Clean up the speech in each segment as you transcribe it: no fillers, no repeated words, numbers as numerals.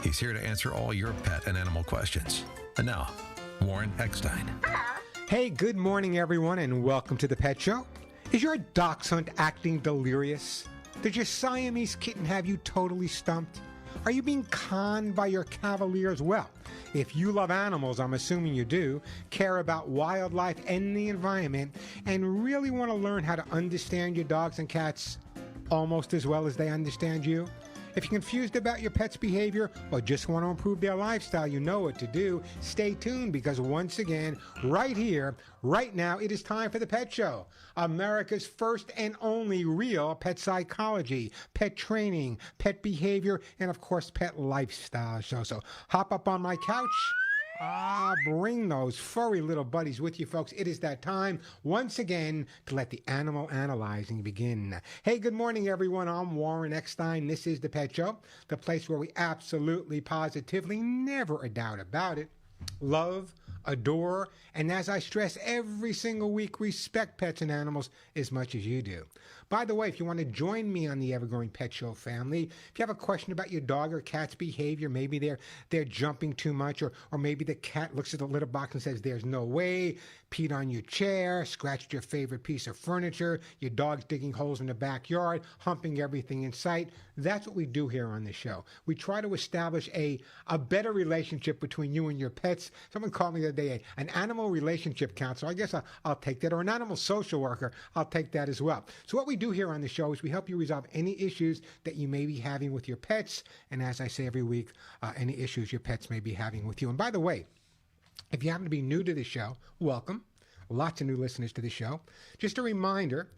He's here to answer all your pet and animal questions. And now, Warren Eckstein. Hey, good morning, everyone, and welcome to the Pet Show. Is your dachshund acting delirious? Does your Siamese kitten have you totally stumped? Are you being conned by your cavaliers? Well, if you love animals, I'm assuming you do, care about wildlife and the environment, and really want to learn how to understand your dogs and cats almost as well as they understand you, if you're confused about your pet's behavior or just want to improve their lifestyle, you know what to do. Stay tuned because once again, right here, right now, it is time for the Pet Show. America's first and only real pet psychology, pet training, pet behavior, and of course, pet lifestyle show. So hop up on my couch. Bring those furry little buddies with you, folks. It is that time, once again, to let the animal analyzing begin. Hey, good morning, everyone. I'm Warren Eckstein. This is The Pet Show, the place where we absolutely, positively, never a doubt about it, love, adore, and as I stress every single week, respect pets and animals as much as you do. By the way, if you want to join me on the Evergrowing Pet Show family, if you have a question about your dog or cat's behavior, maybe they're jumping too much, or maybe the cat looks at the litter box and says, there's no way, peed on your chair, scratched your favorite piece of furniture, your dog's digging holes in the backyard, humping everything in sight. That's what we do here on the show. We try to establish a better relationship between you and your pets. Someone called me the other day an animal relationship counselor. I guess I'll take that, or an animal social worker. I'll take that as well. So what we do here on the show is we help you resolve any issues that you may be having with your pets, and as I say every week, any issues your pets may be having with you. And by the way, if you happen to be new to the show, welcome. Lots of new listeners to the show. Just a reminder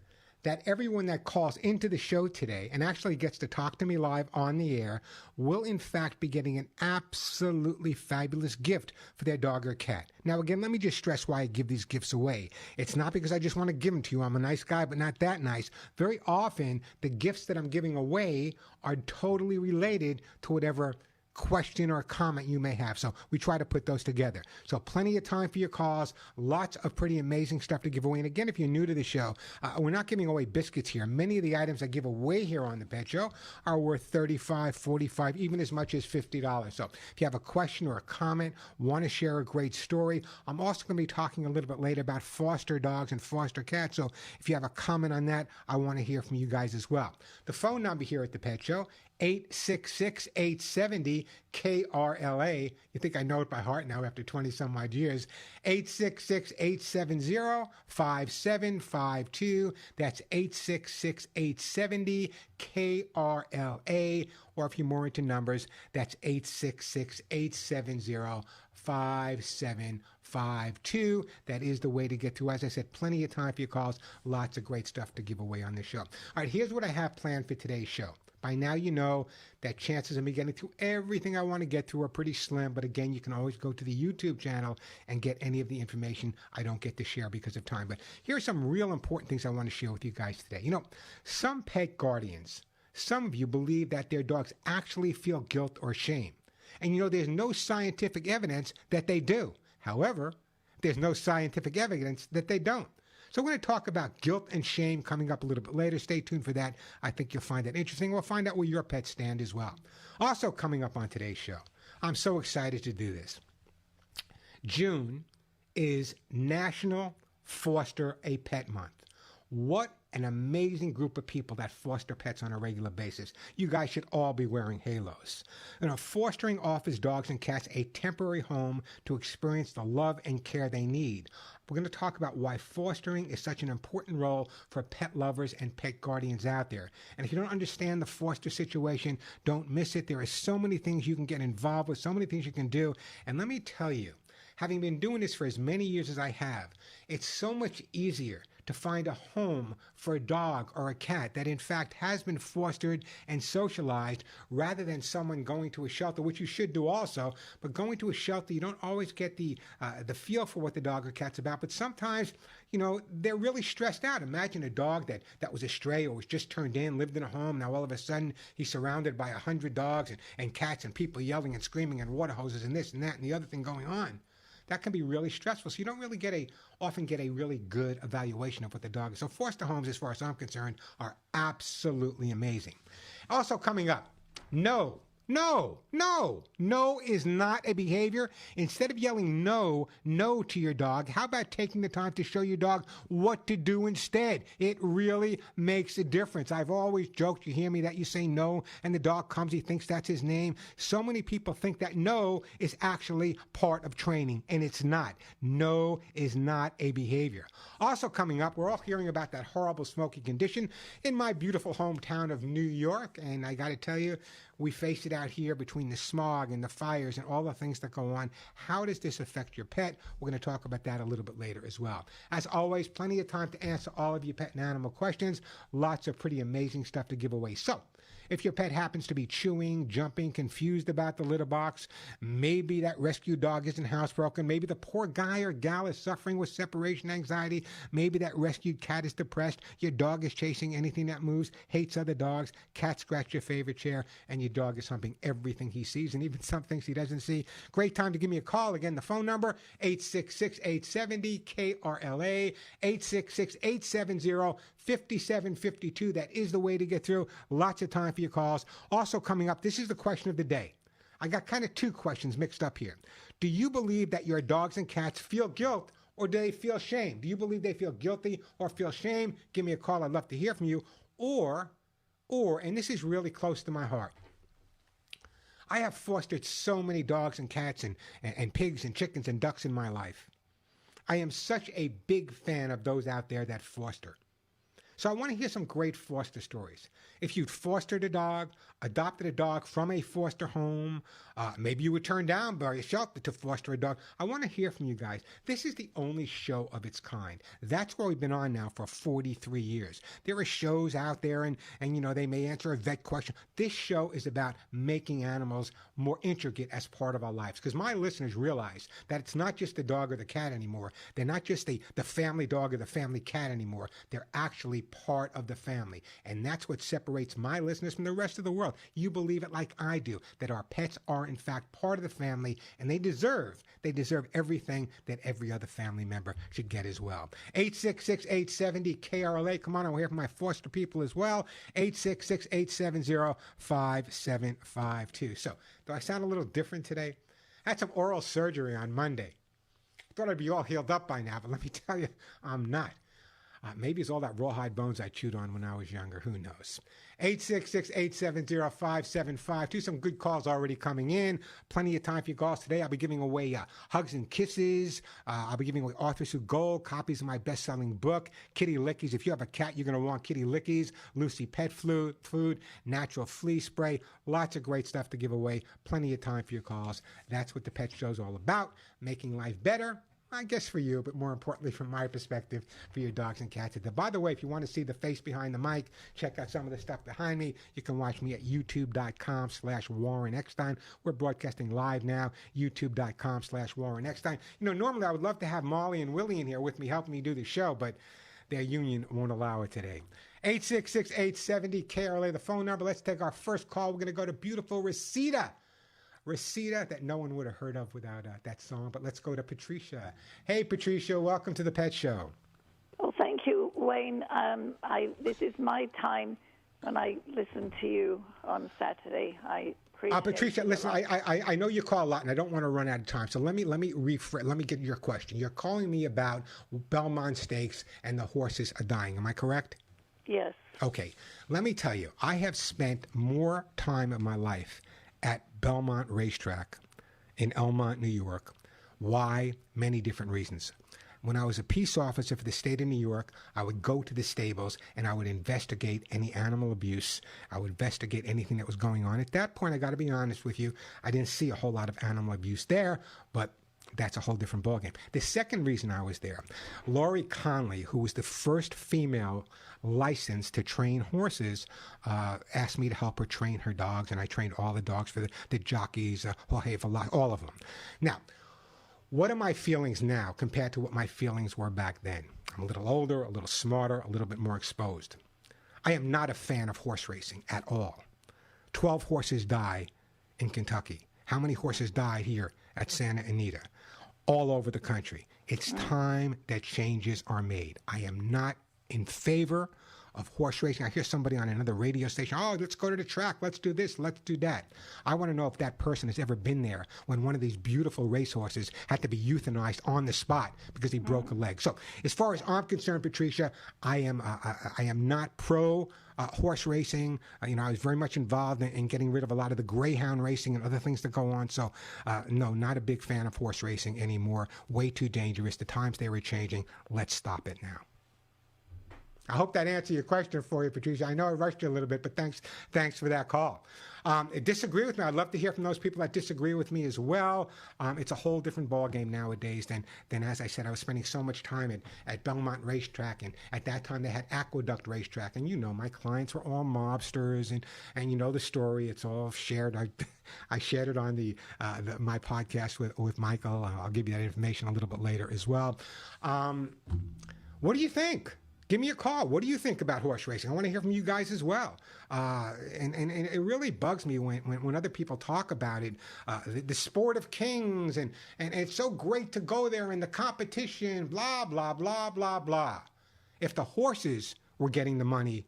that everyone that calls into the show today and actually gets to talk to me live on the air will in fact be getting an absolutely fabulous gift for their dog or cat. Now again, let me just stress why I give these gifts away. It's not because I just want to give them to you. I'm a nice guy, but not that nice. Very often, the gifts that I'm giving away are totally related to whatever question or comment you may have. So we try to put those together. So plenty of time for your calls, lots of pretty amazing stuff to give away. And again, if you're new to the show, we're not giving away biscuits here. Many of the items I give away here on the Pet Show are worth $35, $45, even as much as $50. So if you have a question or a comment, want to share a great story, I'm also going to be talking a little bit later about foster dogs and foster cats. So if you have a comment on that, I want to hear from you guys as well. The phone number here at the Pet Show, 866-870-KRLA. You think I know it by heart now after 20-some odd years. 866-870-5752. That's 866-870-KRLA. Or if you're more into numbers, that's 866-870-5752. That is the way to get through. As I said, plenty of time for your calls. Lots of great stuff to give away on the show. All right, here's what I have planned for today's show. By now, you know that chances of me getting through everything I want to get through are pretty slim. But again, you can always go to the YouTube channel and get any of the information I don't get to share because of time. But here are some real important things I want to share with you guys today. You know, some pet guardians, some of you believe that their dogs actually feel guilt or shame. And you know, there's no scientific evidence that they do. However, there's no scientific evidence that they don't. So we're going to talk about guilt and shame coming up a little bit later. Stay tuned for that. I think you'll find that interesting. We'll find out where your pets stand as well. Also coming up on today's show, I'm so excited to do this. June is National Foster a Pet Month. What an amazing group of people that foster pets on a regular basis. You guys should all be wearing halos. You know, fostering offers dogs and cats a temporary home to experience the love and care they need. We're going to talk about why fostering is such an important role for pet lovers and pet guardians out there. And if you don't understand the foster situation, don't miss it. There are so many things you can get involved with, so many things you can do. And let me tell you, having been doing this for as many years as I have, it's so much easier to find a home for a dog or a cat that in fact has been fostered and socialized rather than someone going to a shelter, which you should do also. But going to a shelter, you don't always get the feel for what the dog or cat's about. But sometimes, you know, they're really stressed out. Imagine a dog that was a stray or was just turned in, lived in a home. Now all of a sudden he's surrounded by 100 dogs and cats and people yelling and screaming and water hoses and this and that and the other thing going on. That can be really stressful. So you don't really often get a really good evaluation of what the dog is. So foster homes, as far as I'm concerned, are absolutely amazing. Also coming up, no, No, no, no is not a behavior. Instead of yelling no, no to your dog, how about taking the time to show your dog what to do instead? It really makes a difference. I've always joked, you hear me, that you say no and the dog comes, he thinks that's his name. So many people think that no is actually part of training, and it's not. No is not a behavior. Also coming up, we're all hearing about that horrible smoking condition in my beautiful hometown of New York, and I got to tell you, we face it out here between the smog and the fires and all the things that go on. How does this affect your pet? We're going to talk about that a little bit later as well. As always, plenty of time to answer all of your pet and animal questions. Lots of pretty amazing stuff to give away. So, if your pet happens to be chewing, jumping, confused about the litter box, maybe that rescue dog isn't housebroken, maybe the poor guy or gal is suffering with separation anxiety, maybe that rescued cat is depressed, your dog is chasing anything that moves, hates other dogs, cat scratched your favorite chair, and your dog is humping everything he sees and even some things he doesn't see. Great time to give me a call. Again, the phone number, 866-870-KRLA, 866-870-5752. That is the way to get through. Lots of time for your calls. Also coming up, this is the question of the day. I got kind of two questions mixed up here. Do you believe that your dogs and cats feel guilt, or do they feel shame? Do you believe they feel guilty or feel shame? Give me a call. I'd love to hear from you. Or, and this is really close to my heart, I have fostered so many dogs and cats and pigs and chickens and ducks in my life. I am such a big fan of those out there that foster. So I want to hear some great foster stories. If you'd fostered a dog, adopted a dog from a foster home, maybe you were turned down by a shelter to foster a dog. I want to hear from you guys. This is the only show of its kind. That's where we've been on now for 43 years. There are shows out there and you know, they may answer a vet question. This show is about making animals more intricate as part of our lives. Because my listeners realize that it's not just the dog or the cat anymore. They're not just the family dog or the family cat anymore. They're actually part of the family. And that's what separates my listeners from the rest of the world. You believe it like I do, that our pets are in fact part of the family, and they deserve everything that every other family member should get as well. 866-870-KRLA. Come on, I want to hear from my foster people as well. 866-870-5752. So, do I sound a little different today? I had some oral surgery on Monday. I thought I'd be all healed up by now, but let me tell you, I'm not. Maybe it's all that rawhide bones I chewed on when I was younger. Who knows? 866-870-5752. Some good calls already coming in. Plenty of time for your calls today. I'll be giving away hugs and kisses. I'll be giving away Arthur Sue Gold, copies of my best-selling book, Kitty Lickies. If you have a cat, you're going to want Kitty Lickies, Lucy Pet Food, Natural Flea Spray. Lots of great stuff to give away. Plenty of time for your calls. That's what the Pet Show's all about, making life better. I guess for you, but more importantly, from my perspective, for your dogs and cats. By the way, if you want to see the face behind the mic, check out some of the stuff behind me. You can watch me at youtube.com/Warren Eckstein. We're broadcasting live now, youtube.com/Warren Eckstein. You know, normally I would love to have Molly and Willie in here with me helping me do the show, but their union won't allow it today. 866-870-KRLA, the phone number. Let's take our first call. We're going to go to beautiful Reseda, that no one would have heard of without that song. But let's go to Patricia. Hey, Patricia, welcome to the Pet Show. Well, thank you, Wayne. This is my time when I listen to you on Saturday. I appreciate Patricia, listen, I know you call a lot, and I don't want to run out of time. So let me get your question. You're calling me about Belmont Stakes and the horses are dying. Am I correct? Yes. Okay. Let me tell you, I have spent more time of my life at Belmont Racetrack in Elmont, New York. Why? Many different reasons. When I was a peace officer for the state of New York, I would go to the stables and I would investigate any animal abuse. I would investigate anything that was going on. At that point, I got to be honest with you, I didn't see a whole lot of animal abuse there, but that's a whole different ballgame. The second reason I was there, Laurie Conley, who was the first female licensed to train horses, asked me to help her train her dogs, and I trained all the dogs for the jockeys, Jorge Velasquez, all of them. Now, what are my feelings now compared to what my feelings were back then? I'm a little older, a little smarter, a little bit more exposed. I am not a fan of horse racing at all. 12 horses die in Kentucky. How many horses died here at Santa Anita? All over the country. It's time that changes are made. I am not in favor horse racing. I hear somebody on another radio station, oh, let's go to the track, let's do this, let's do that. I want to know if that person has ever been there when one of these beautiful racehorses had to be euthanized on the spot because he broke a leg. So as far as I'm concerned, Patricia, I am not pro horse racing. I was very much involved in getting rid of a lot of the greyhound racing and other things that go on. So, no, not a big fan of horse racing anymore. Way too dangerous. The times they were changing. Let's stop it now. I hope that answered your question for you, Patricia. I know I rushed you a little bit, but thanks for that call. Disagree with me. I'd love to hear from those people that disagree with me as well. It's a whole different ballgame nowadays than, as I said, I was spending so much time at Belmont Racetrack, and at that time they had Aqueduct Racetrack, and my clients were all mobsters, and you know the story. It's all shared. I shared it on my podcast with Michael. I'll give you that information a little bit later as well. What do you think? Give me a call. What do you think about horse racing? I want to hear from you guys as well. And it really bugs me when other people talk about it, the sport of kings, and it's so great to go there in the competition, blah, blah, blah, blah, blah. If the horses were getting the money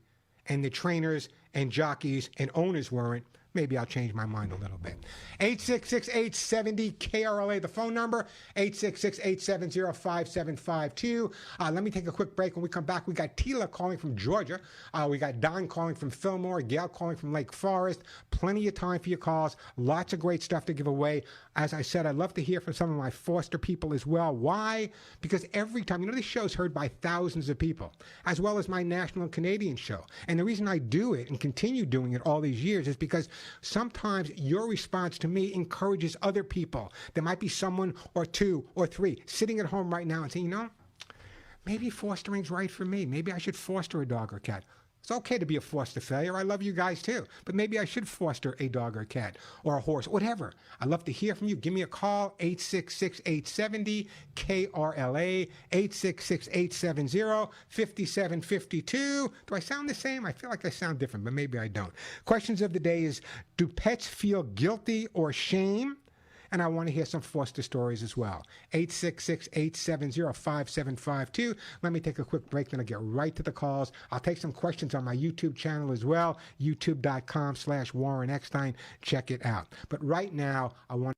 and the trainers and jockeys and owners weren't, maybe I'll change my mind a little bit. 866-870-KRLA, the phone number, 866-870-5752. Let me take a quick break. When we come back, we got Tila calling from Georgia. We got Don calling from Fillmore, Gail calling from Lake Forest. Plenty of time for your calls. Lots of great stuff to give away. As I said, I'd love to hear from some of my foster people as well. Why? Because every time, this show's heard by thousands of people, as well as my national and Canadian show. And the reason I do it and continue doing it all these years is because sometimes your response to me encourages other people. There might be someone or two or three sitting at home right now and saying, maybe fostering's right for me. Maybe I should foster a dog or cat. It's okay to be a foster failure. I love you guys too. But maybe I should foster a dog or a cat or a horse, whatever. I'd love to hear from you. Give me a call, 866-870-KRLA, 866-870-5752. Do I sound the same? I feel like I sound different, but maybe I don't. Questions of the day is, do pets feel guilty or shame? And I want to hear some foster stories as well. 866-870-5752. Let me take a quick break, then I'll get right to the calls. I'll take some questions on my YouTube channel as well, youtube.com/Warren Eckstein. Check it out. But right now, I want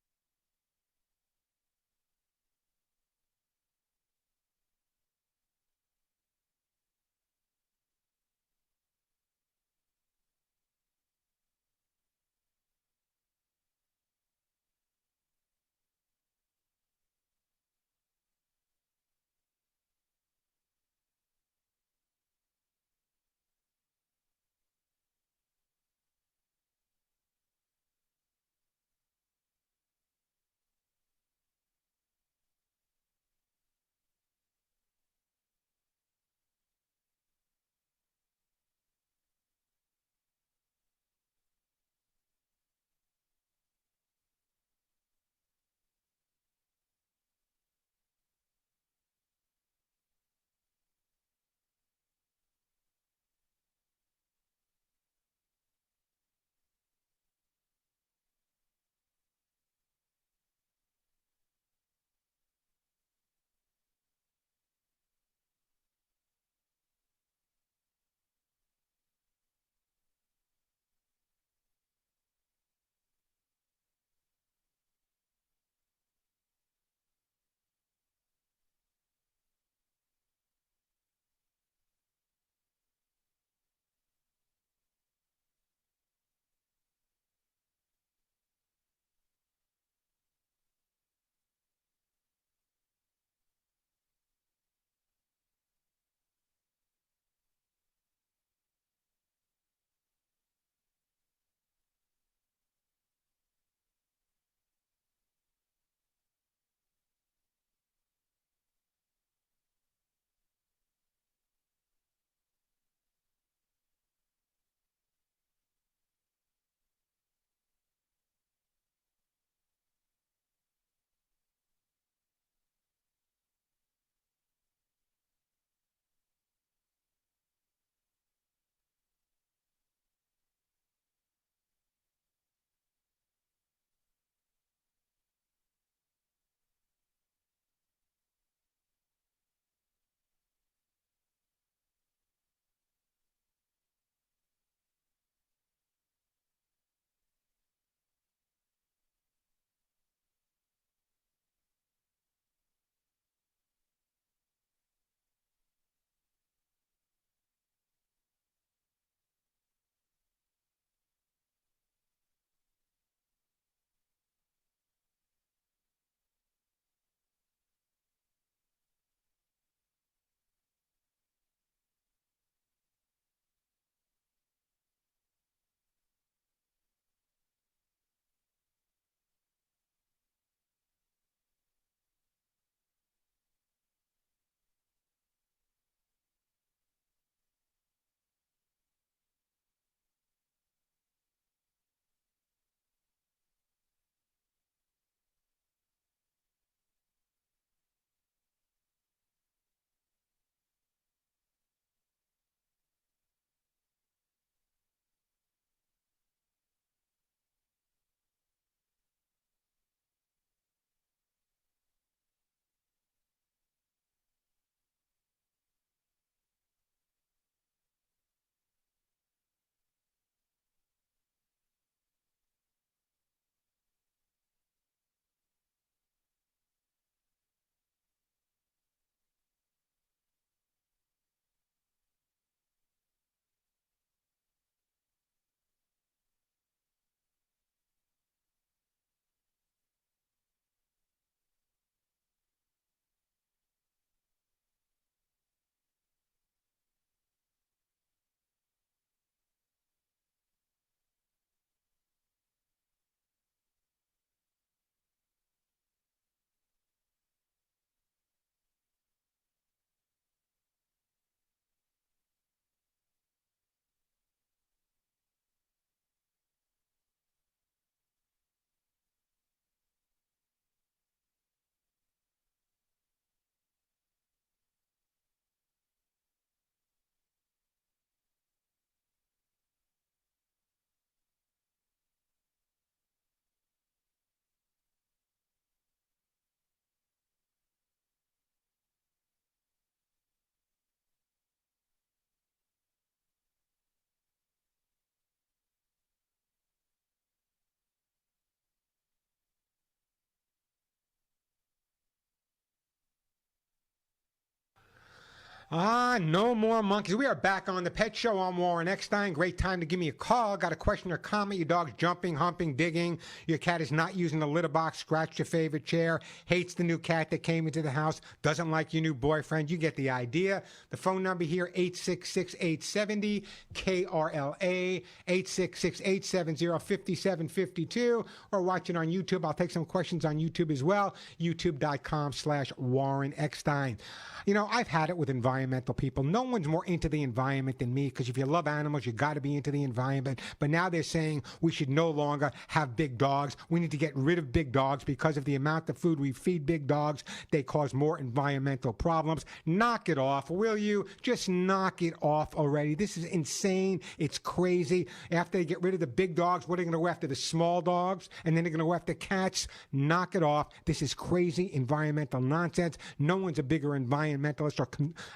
No more monkeys. We are back on the Pet Show. I'm Warren Eckstein. Great time to give me a call. Got a question or comment. Your dog's jumping, humping, digging. Your cat is not using the litter box. Scratched your favorite chair. Hates the new cat that came into the house. Doesn't like your new boyfriend. You get the idea. The phone number here, 866-870-KRLA, 866-870-5752. Or watch it on YouTube. I'll take some questions on YouTube as well. YouTube.com/Warren Eckstein. You know, I've had it with environmental people. No one's more into the environment than me, because if you love animals, you got to be into the environment. But now they're saying we should no longer have big dogs. We need to get rid of big dogs because of the amount of food we feed big dogs. They cause more environmental problems. Knock it off, will you? Just knock it off already. This is insane. It's crazy. After they get rid of the big dogs, what are they going to go after? The small dogs? And then they're going to go after cats? Knock it off. This is crazy environmental nonsense. No one's a bigger environmentalist or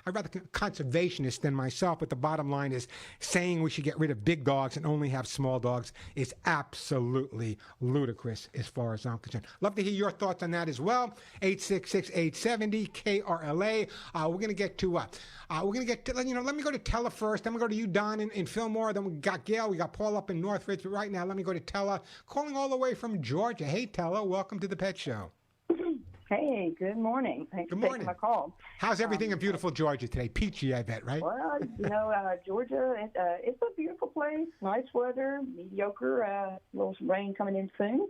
I'd rather conservationist than myself, but the bottom line is saying we should get rid of big dogs and only have small dogs is absolutely ludicrous as far as I'm concerned. Love to hear your thoughts on that as well. 866-870-KRLA. We're going to get to let me go to Tella first. Then we go to you, Don, in Fillmore. Then we got Gail. We got Paul up in Northridge. But right now, let me go to Tella, calling all the way from Georgia. Hey, Tella, welcome to the Pet Show. Hey, good morning. Thanks for taking my call. How's everything in beautiful Georgia today? Peachy, I bet, right? Well, Georgia, it's a beautiful place. Nice weather, mediocre, a little rain coming in soon.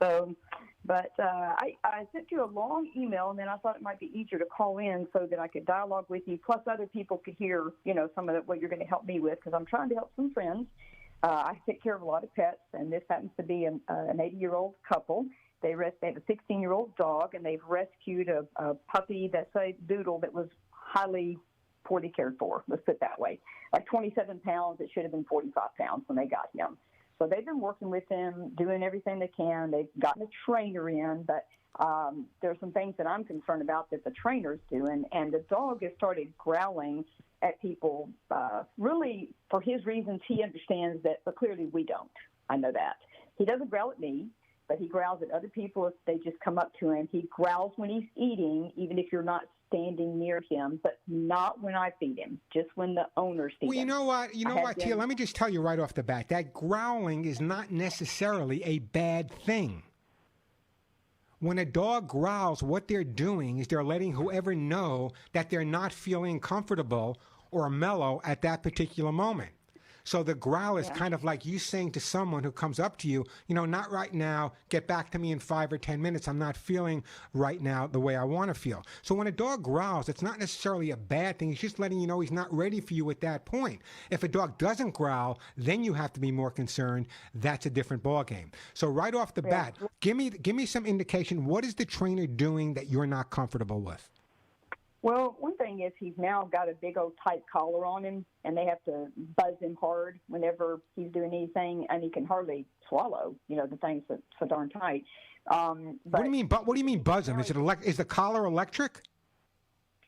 So, but I sent you a long email, and then I thought it might be easier to call in so that I could dialogue with you, plus other people could hear, some of what you're going to help me with, because I'm trying to help some friends. I take care of a lot of pets, and this happens to be an 80-year-old couple. They have a 16-year-old dog, and they've rescued a puppy that's a doodle that was highly poorly cared for, let's put it that way. Like 27 pounds, it should have been 45 pounds when they got him. So they've been working with him, doing everything they can. They've gotten a trainer in, but there's some things that I'm concerned about that the trainer's doing, and the dog has started growling at people, really for his reasons he understands that, but clearly we don't. I know that. He doesn't growl at me, but he growls at other people if they just come up to him. He growls when he's eating, even if you're not standing near him, but not when I feed him, just when the owners feed him. Well, you know what, Tia, let me just tell you right off the bat, that growling is not necessarily a bad thing. When a dog growls, what they're doing is they're letting whoever know that they're not feeling comfortable or mellow at that particular moment. So the growl is kind of like you saying to someone who comes up to you, not right now, get back to me in 5 or 10 minutes. I'm not feeling right now the way I want to feel. So when a dog growls, it's not necessarily a bad thing. He's just letting you know he's not ready for you at that point. If a dog doesn't growl, then you have to be more concerned. That's a different ballgame. So right off the bat, give me some indication. What is the trainer doing that you're not comfortable with? Well, one thing is he's now got a big old tight collar on him, and they have to buzz him hard whenever he's doing anything, and he can hardly swallow. The thing's so darn tight. What do you mean? What do you mean buzz him? Is the collar electric?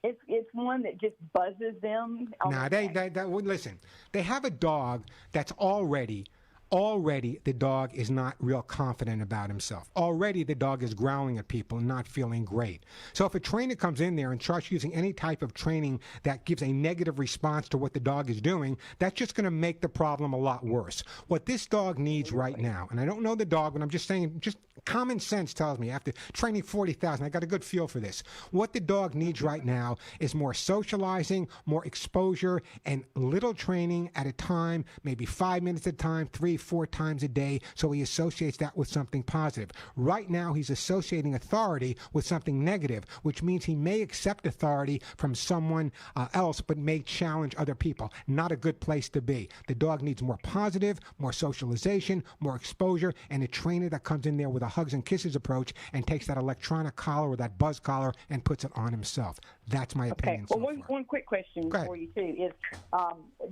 It's one that just buzzes them. Nah, listen. They have a dog that's already the dog is not real confident about himself. Already the dog is growling at people and not feeling great. So if a trainer comes in there and starts using any type of training that gives a negative response to what the dog is doing, that's just going to make the problem a lot worse. What this dog needs right now, and I don't know the dog, but I'm just saying, just common sense tells me, after training 40,000, I got a good feel for this. What the dog needs right now is more socializing, more exposure, and little training at a time, maybe 5 minutes at a time, 3-4 times a day, so he associates that with something positive. Right now, he's associating authority with something negative, which means he may accept authority from someone else, but may challenge other people. Not a good place to be. The dog needs more positive, more socialization, more exposure, and a trainer that comes in there with a hugs and kisses approach and takes that electronic collar or that buzz collar and puts it on himself. That's my opinion. Okay. Well, one quick question for you, too, is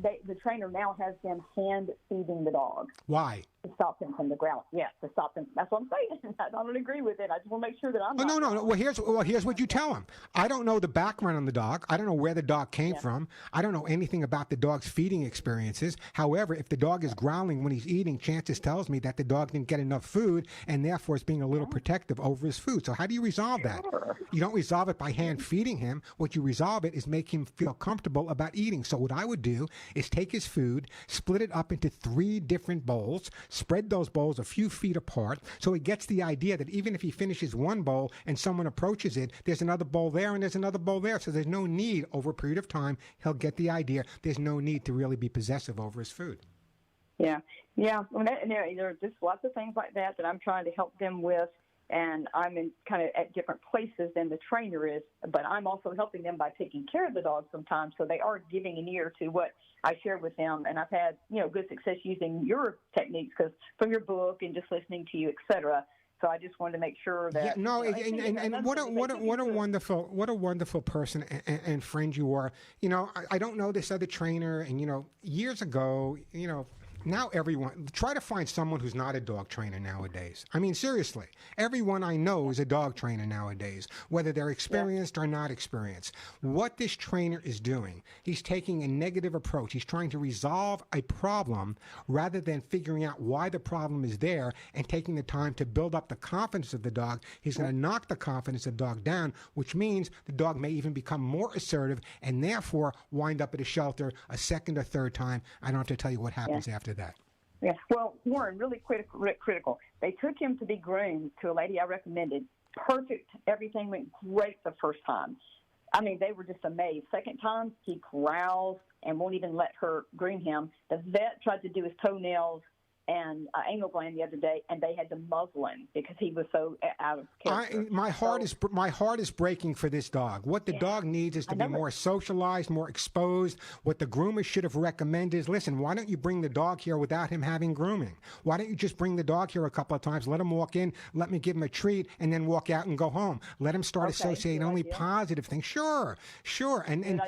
the trainer now has them hand feeding the dog. Why? To stop him from the growl. Yes, to stop him. That's what I'm saying. I don't agree with it. I just want to make sure that I'm Oh, not. no. Here's what you tell him. I don't know the background on the dog. I don't know where the dog came from. I don't know anything about the dog's feeding experiences. However, if the dog is growling when he's eating, chances tells me that the dog didn't get enough food and therefore is being a little protective over his food. So how do you resolve that? You don't resolve it by hand feeding him. What you resolve it is make him feel comfortable about eating. So what I would do is take his food, split it up into 3 different bowls, spread those bowls a few feet apart so he gets the idea that even if he finishes one bowl and someone approaches it, there's another bowl there and there's another bowl there. So there's no need over a period of time. He'll get the idea. There's no need to really be possessive over his food. Yeah. Well, there are just lots of things like that I'm trying to help them with. And I'm in kind of at different places than the trainer is, but I'm also helping them by taking care of the dog sometimes. So they are giving an ear to what I share with them. And I've had, good success using your techniques because from your book and just listening to you, et cetera. So I just wanted to make sure that and what a wonderful person and friend you are. I don't know this other trainer, and years ago, now everyone, try to find someone who's not a dog trainer nowadays. I mean, seriously, everyone I know is a dog trainer nowadays, whether they're experienced or not experienced. What this trainer is doing, he's taking a negative approach. He's trying to resolve a problem rather than figuring out why the problem is there and taking the time to build up the confidence of the dog. He's going to knock the confidence of the dog down, which means the dog may even become more assertive and therefore wind up at a shelter a second or third time. I don't have to tell you what happens after that. Yeah. Well, Warren, really critical. They took him to be groomed to a lady I recommended. Perfect. Everything went great the first time. I mean, they were just amazed. Second time, he growls and won't even let her groom him. The vet tried to do his toenails and anal gland the other day, and they had to muzzle him because he was so out of character. My heart is breaking for this dog. What the dog needs is to be more socialized, more exposed. What the groomer should have recommended is, listen, why don't you bring the dog here without him having grooming? Why don't you just bring the dog here a couple of times, let him walk in, let me give him a treat, and then walk out and go home. Let him start associating only positive things. Sure. And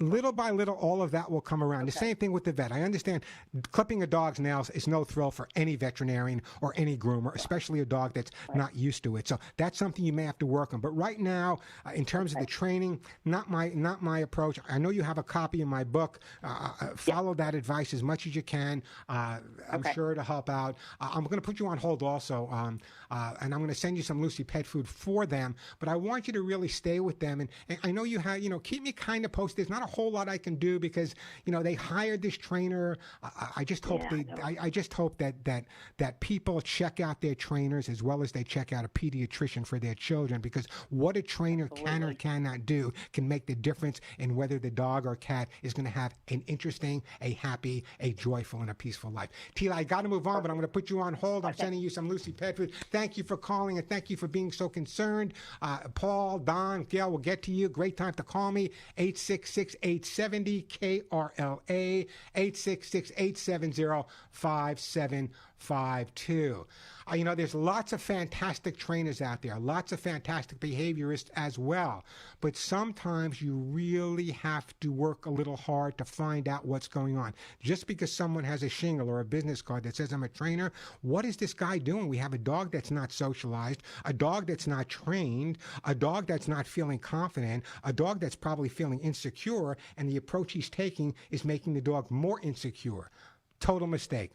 little by little, all of that will come around. The same thing with the vet. I understand clipping a dog's nails is no thrill for any veterinarian or any groomer, especially a dog that's not used to it. So that's something you may have to work on. But right now, in terms of the training, not my approach. I know you have a copy of my book. Follow that advice as much as you can. I'm sure it'll help out. I'm going to put you on hold also, and I'm going to send you some Lucy pet food for them. But I want you to really stay with them. And I know you have, keep me kind of posted. There's not a whole lot I can do because they hired this trainer. I just hope I just hope that people check out their trainers as well as they check out a pediatrician for their children, because what a trainer can or cannot do can make the difference in whether the dog or cat is going to have an interesting, a happy, a joyful, and a peaceful life. Tila, I got to move on, but I'm going to put you on hold. I'm sending you some Lucy pet food. Thank you for calling and thank you for being so concerned. Paul, Don, Gail will get to you. Great time to call me. 866-870 KRLA 866-870-5752. There's lots of fantastic trainers out there, lots of fantastic behaviorists as well. But sometimes you really have to work a little hard to find out what's going on. Just because someone has a shingle or a business card that says I'm a trainer, what is this guy doing? We have a dog that's not socialized, a dog that's not trained, a dog that's not feeling confident, a dog that's probably feeling insecure, and the approach he's taking is making the dog more insecure. Total mistake.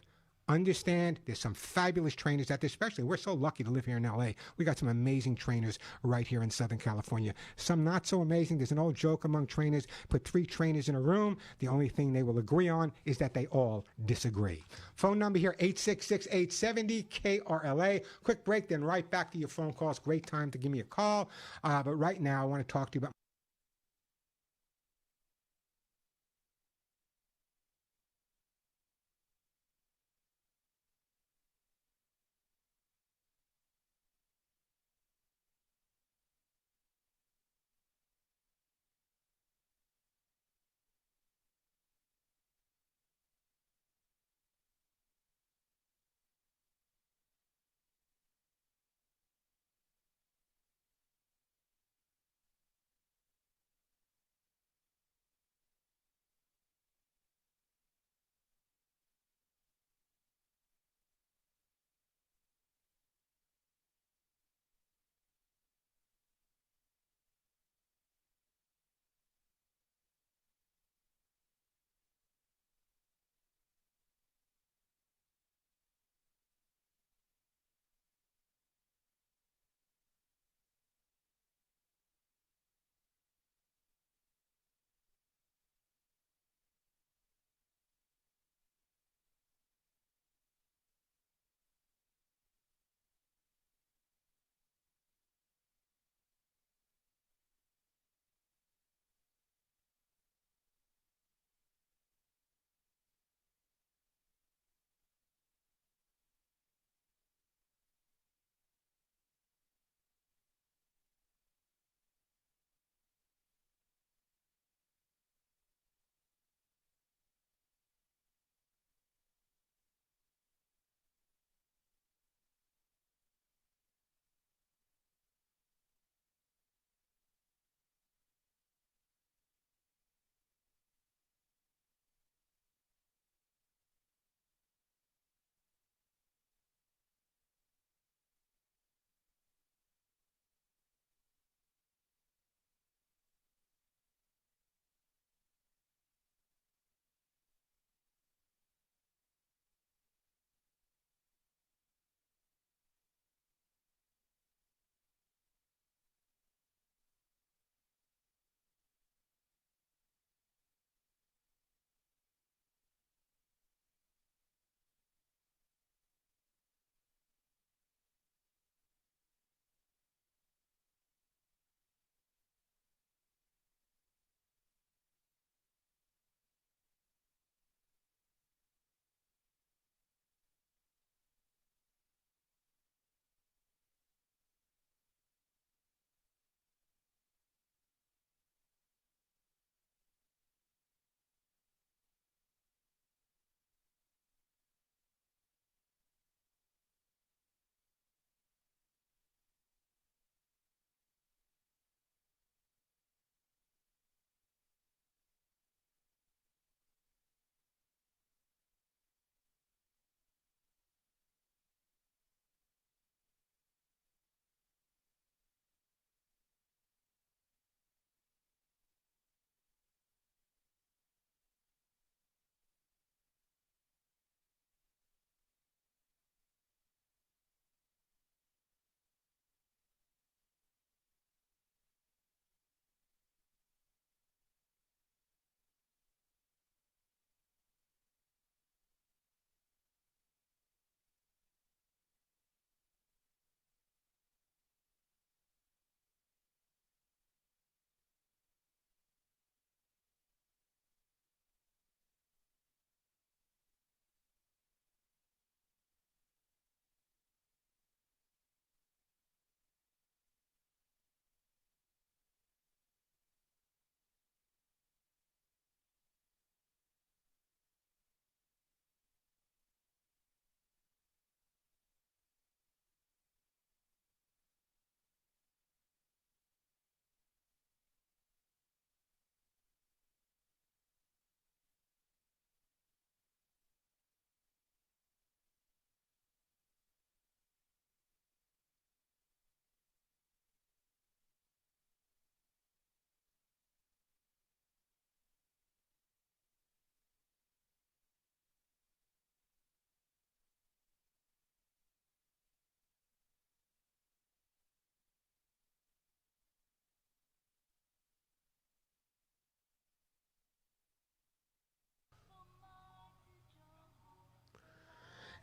Understand there's some fabulous trainers out there, especially we're so lucky to live here in LA. We got some amazing trainers right here in Southern California. Some not so amazing. There's an old joke among trainers, put 3 trainers in a room. The only thing they will agree on is that they all disagree. Phone number here, 866-870-KRLA. Quick break, then right back to your phone calls. Great time to give me a call. But right now I want to talk to you about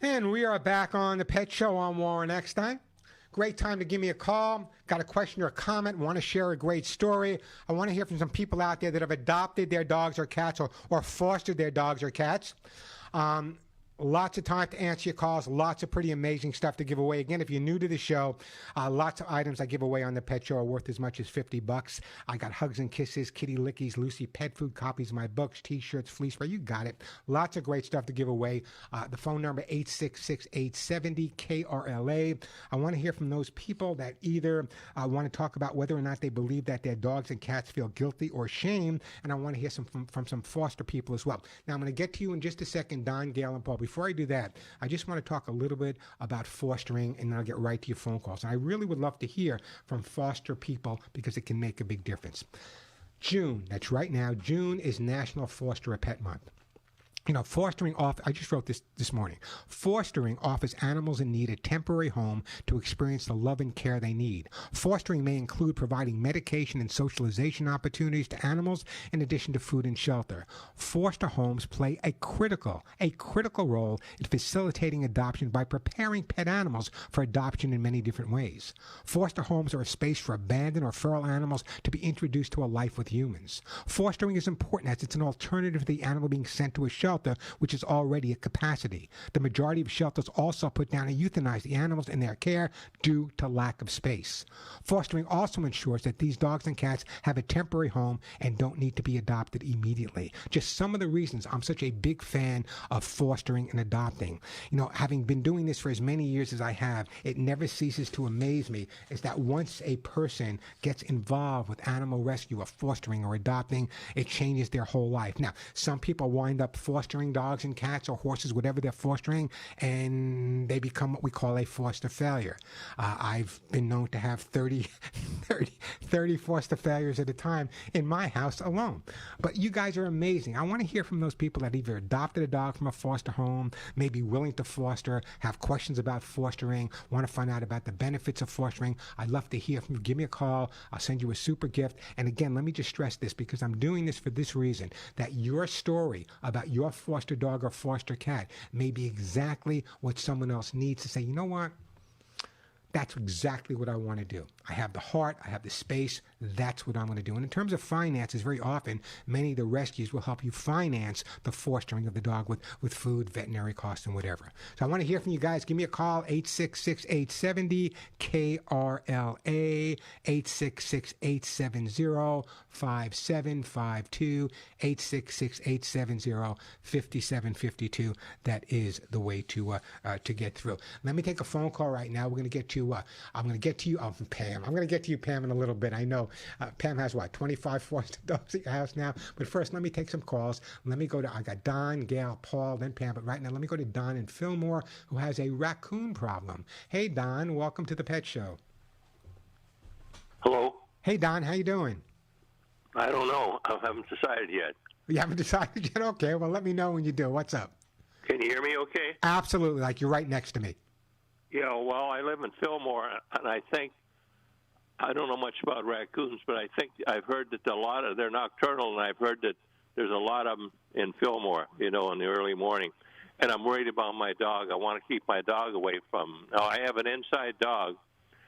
And we are back on the Pet Show. I'm Warren Eckstein. Great time to give me a call. Got a question or a comment, want to share a great story. I want to hear from some people out there that have adopted their dogs or cats or fostered their dogs or cats. Lots of time to answer your calls. Lots of pretty amazing stuff to give away. Again, if you're new to the show, lots of items I give away on the Pet Show are worth as much as $50. I got hugs and kisses, kitty lickies, Lucy pet food, copies of my books, T-shirts, fleece spray. You got it. Lots of great stuff to give away. The phone number 866-870-KRLA. I want to hear from those people that either want to talk about whether or not they believe that their dogs and cats feel guilty or shame, and I want to hear from some foster people as well. Now, I'm going to get to you in just a second, Don, Gail, and Paul. Before I do that, I just want to talk a little bit about fostering, and then I'll get right to your phone calls. And I really would love to hear from foster people because it can make a big difference. June, that's right now, June is National Foster a Pet Month. You know, fostering I just wrote this morning. Fostering offers animals in need a temporary home to experience the love and care they need. Fostering may include providing medication and socialization opportunities to animals in addition to food and shelter. Foster homes play a critical role in facilitating adoption by preparing pet animals for adoption in many different ways. Foster homes are a space for abandoned or feral animals to be introduced to a life with humans. Fostering is important as it's an alternative to the animal being sent to a shelter, which is already at capacity. The majority of shelters also put down and euthanize the animals in their care due to lack of space. Fostering also ensures that these dogs and cats have a temporary home and don't need to be adopted immediately. Just some of the reasons I'm such a big fan of fostering and adopting. You know, having been doing this for as many years as I have, it never ceases to amaze me is that once a person gets involved with animal rescue or fostering or adopting, it changes their whole life. Now, some people wind up fostering dogs and cats or horses, whatever they're fostering, and they become what we call a foster failure. I've been known to have 30 foster failures at a time in my house alone. But you guys are amazing. I want to hear from those people that either adopted a dog from a foster home, may be willing to foster, have questions about fostering, want to find out about the benefits of fostering. I'd love to hear from you. Give me a call. I'll send you a super gift. And again, let me just stress this because I'm doing this for this reason, that your story about your foster dog or foster cat may be exactly what someone else needs to say, you know what? That's exactly what I want to do. I have the heart, I have the space, that's what I'm going to do. And in terms of finances, very often, many of the rescues will help you finance the fostering of the dog with food, veterinary costs, and whatever. So I want to hear from you guys. Give me a call, 866-870-KRLA, 866-870-5752, 866-870-5752. That is the way to get through. Let me take a phone call right now. We're going to get to I'm going to get to you, Pam. I'm going to get to you, Pam, in a little bit. I know Pam has, 25 foster dogs at your house now? But first, let me take some calls. Let me go to, I got Don, Gail, Paul, then Pam. But right now, let me go to Don in Fillmore, who has a raccoon problem. Hey, Don, welcome to the Pet Show. Hello? Hey, Don, how you doing? I don't know. I haven't decided yet. You haven't decided yet? Okay, well, let me know when you do. What's up? Can you hear me okay? Absolutely, like you're right next to me. Yeah, well, I live in Fillmore, and I don't know much about raccoons, but I think I've heard that they're nocturnal, and I've heard that there's a lot of them in Fillmore, in the early morning. And I'm worried about my dog. I want to keep my dog away from them. Now, I have an inside dog.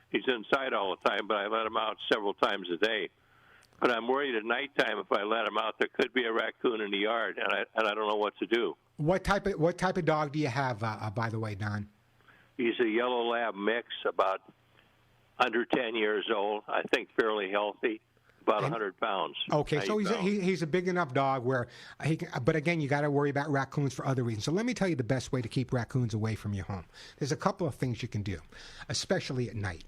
He's inside all the time, but I let him out several times a day. But I'm worried at nighttime if I let him out, there could be a raccoon in the yard, and I don't know what to do. What type of dog do you have, by the way, Don? He's a yellow lab mix, about under 10 years old. I think fairly healthy, about 100 pounds. Okay, so he's a big enough dog where he can. But again, you got to worry about raccoons for other reasons. So let me tell you the best way to keep raccoons away from your home. There's a couple of things you can do, especially at night.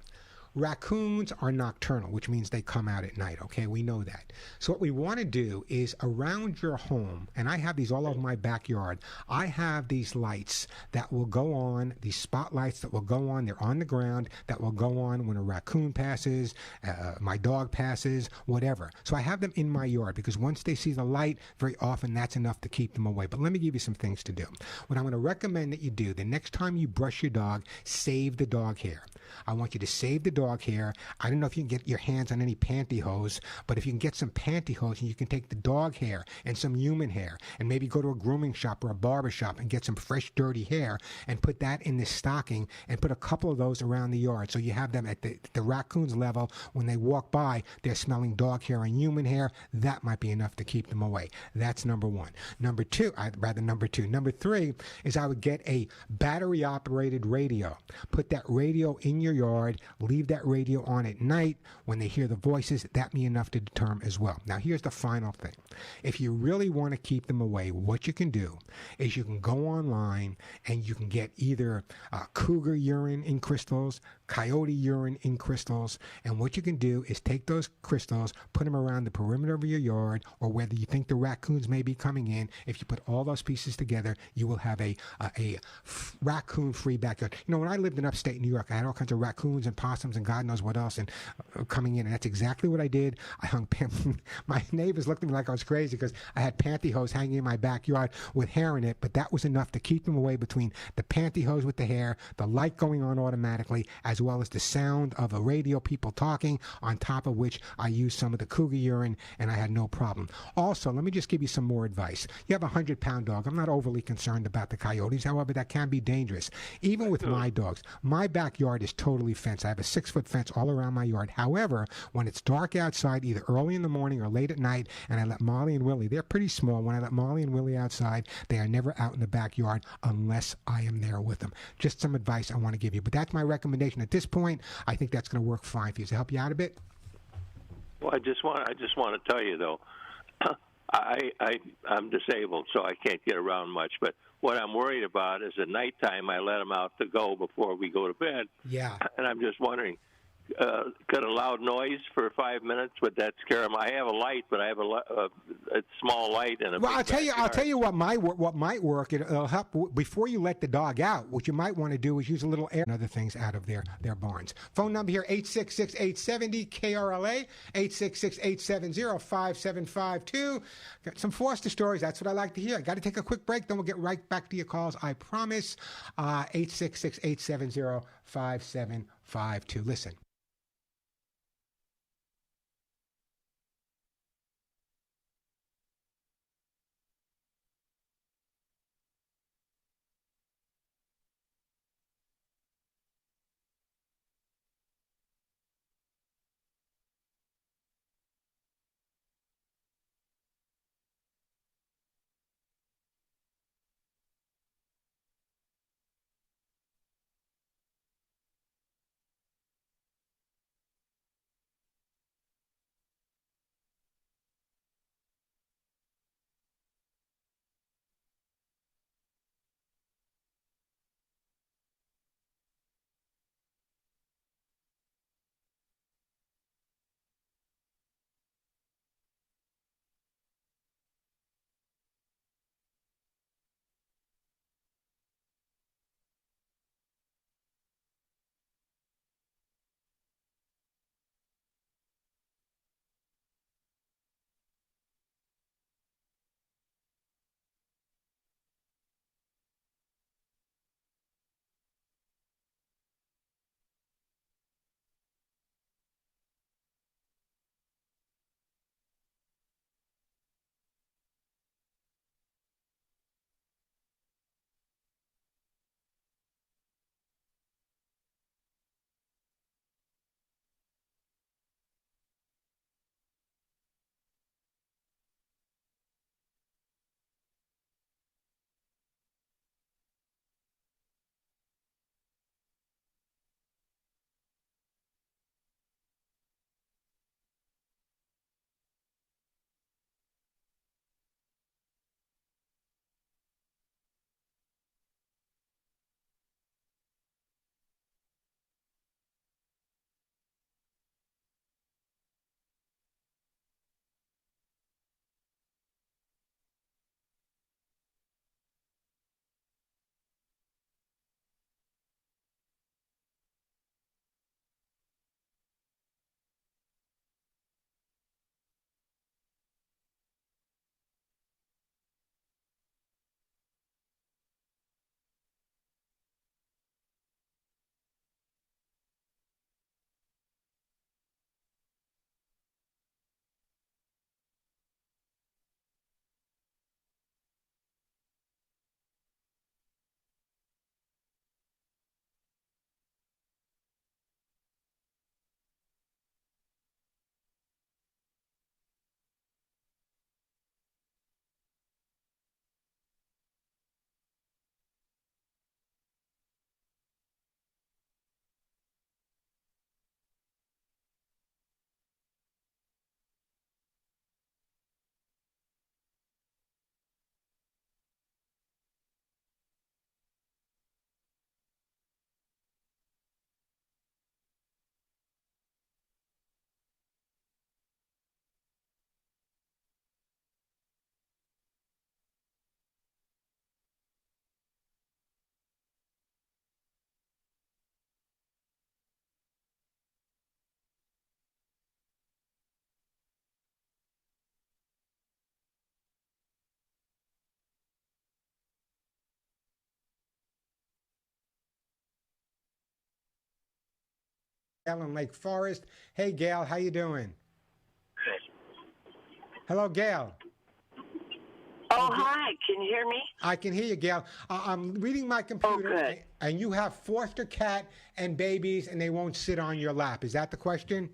Raccoons are nocturnal, which means they come out at night, okay? We know that. So what we want to do is around your home, and I have these all over my backyard, I have these lights that will go on, these spotlights that will go on, they're on the ground, that will go on when a raccoon passes, my dog passes, whatever. So I have them in my yard because once they see the light, very often that's enough to keep them away. But let me give you some things to do. What I'm going to recommend that you do, the next time you brush your dog, save the dog hair. I want you to save the dog dog hair. I don't know if you can get your hands on any pantyhose, but if you can get some pantyhose and you can take the dog hair and some human hair and maybe go to a grooming shop or a barber shop and get some fresh, dirty hair and put that in this stocking and put a couple of those around the yard so you have them at the raccoon's level. When they walk by, they're smelling dog hair and human hair. That might be enough to keep them away. That's number one. Number two. Number three is I would get a battery-operated radio. Put that radio in your yard. Leave that radio on at night. When they hear the voices, that may be enough to deter them as well. Now, here's the final thing. If you really want to keep them away, what you can do is you can go online and you can get either cougar urine in crystals, coyote urine in crystals, and what you can do is take those crystals, put them around the perimeter of your yard, or whether you think the raccoons may be coming in. If you put all those pieces together, you will have a raccoon-free backyard. You know, when I lived in upstate New York, I had all kinds of raccoons and possums and God knows what else and coming in, and that's exactly what I did. I hung my neighbors looked at me like I was crazy because I had pantyhose hanging in my backyard with hair in it, but that was enough to keep them away between the pantyhose with the hair, the light going on automatically, as well as the sound of the radio people talking, on top of which I used some of the cougar urine, and I had no problem. Also, let me just give you some more advice. You have a 100-pound dog. I'm not overly concerned about the coyotes. However, that can be dangerous. Even with my dogs, my backyard is totally fenced. I have a 6-foot fence all around my yard. However, when it's dark outside, either early in the morning or late at night, and I let Molly and Willie, they're pretty small. When I let Molly and Willie outside, they are never out in the backyard unless I am there with them. Just some advice I want to give you. But that's my recommendation at this point. I think that's going to work fine for you. Does it help you out a bit? Well, I just want to tell you though, I'm disabled, so I can't get around much. But what I'm worried about is at nighttime I let them out to go before we go to bed. Yeah. And I'm just wondering, could a loud noise for 5 minutes, would that scare them? I have a light, but I have a small light and a. Well, big I'll tell you what might work. It'll help before you let the dog out. What you might want to do is use a little air and other things out of their barns. Phone number here 866-870 KRLA 866-870-5752. Got some Foster stories. That's what I like to hear. I got to take a quick break, then we'll get right back to your calls. I promise. 866-870-5752. Listen. Gail in Lake Forest. Hey, Gail, how you doing? Hello, Gail. Oh, hi. Can you hear me? I can hear you, Gail. I'm reading my computer, good. and you have foster cat and babies, and they won't sit on your lap. Is that the question?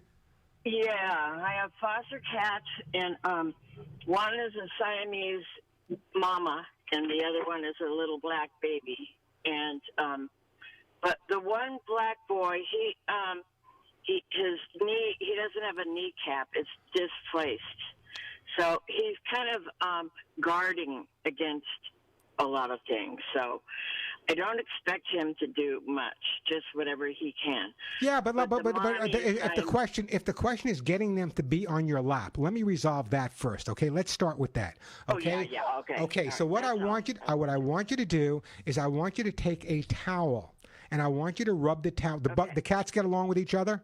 Yeah, I have foster cats, and one is a Siamese mama, and the other one is a little black baby. And but the one black boy, his knee, he doesn't have a kneecap; it's displaced. So he's kind of guarding against a lot of things. So I don't expect him to do much, just whatever he can. Yeah, but if the question is getting them to be on your lap, let me resolve that first. Okay, let's start with that. Okay. Oh, yeah, okay. Okay. So what I want you to do is I want you to take a towel and I want you to rub the towel. The cats get along with each other.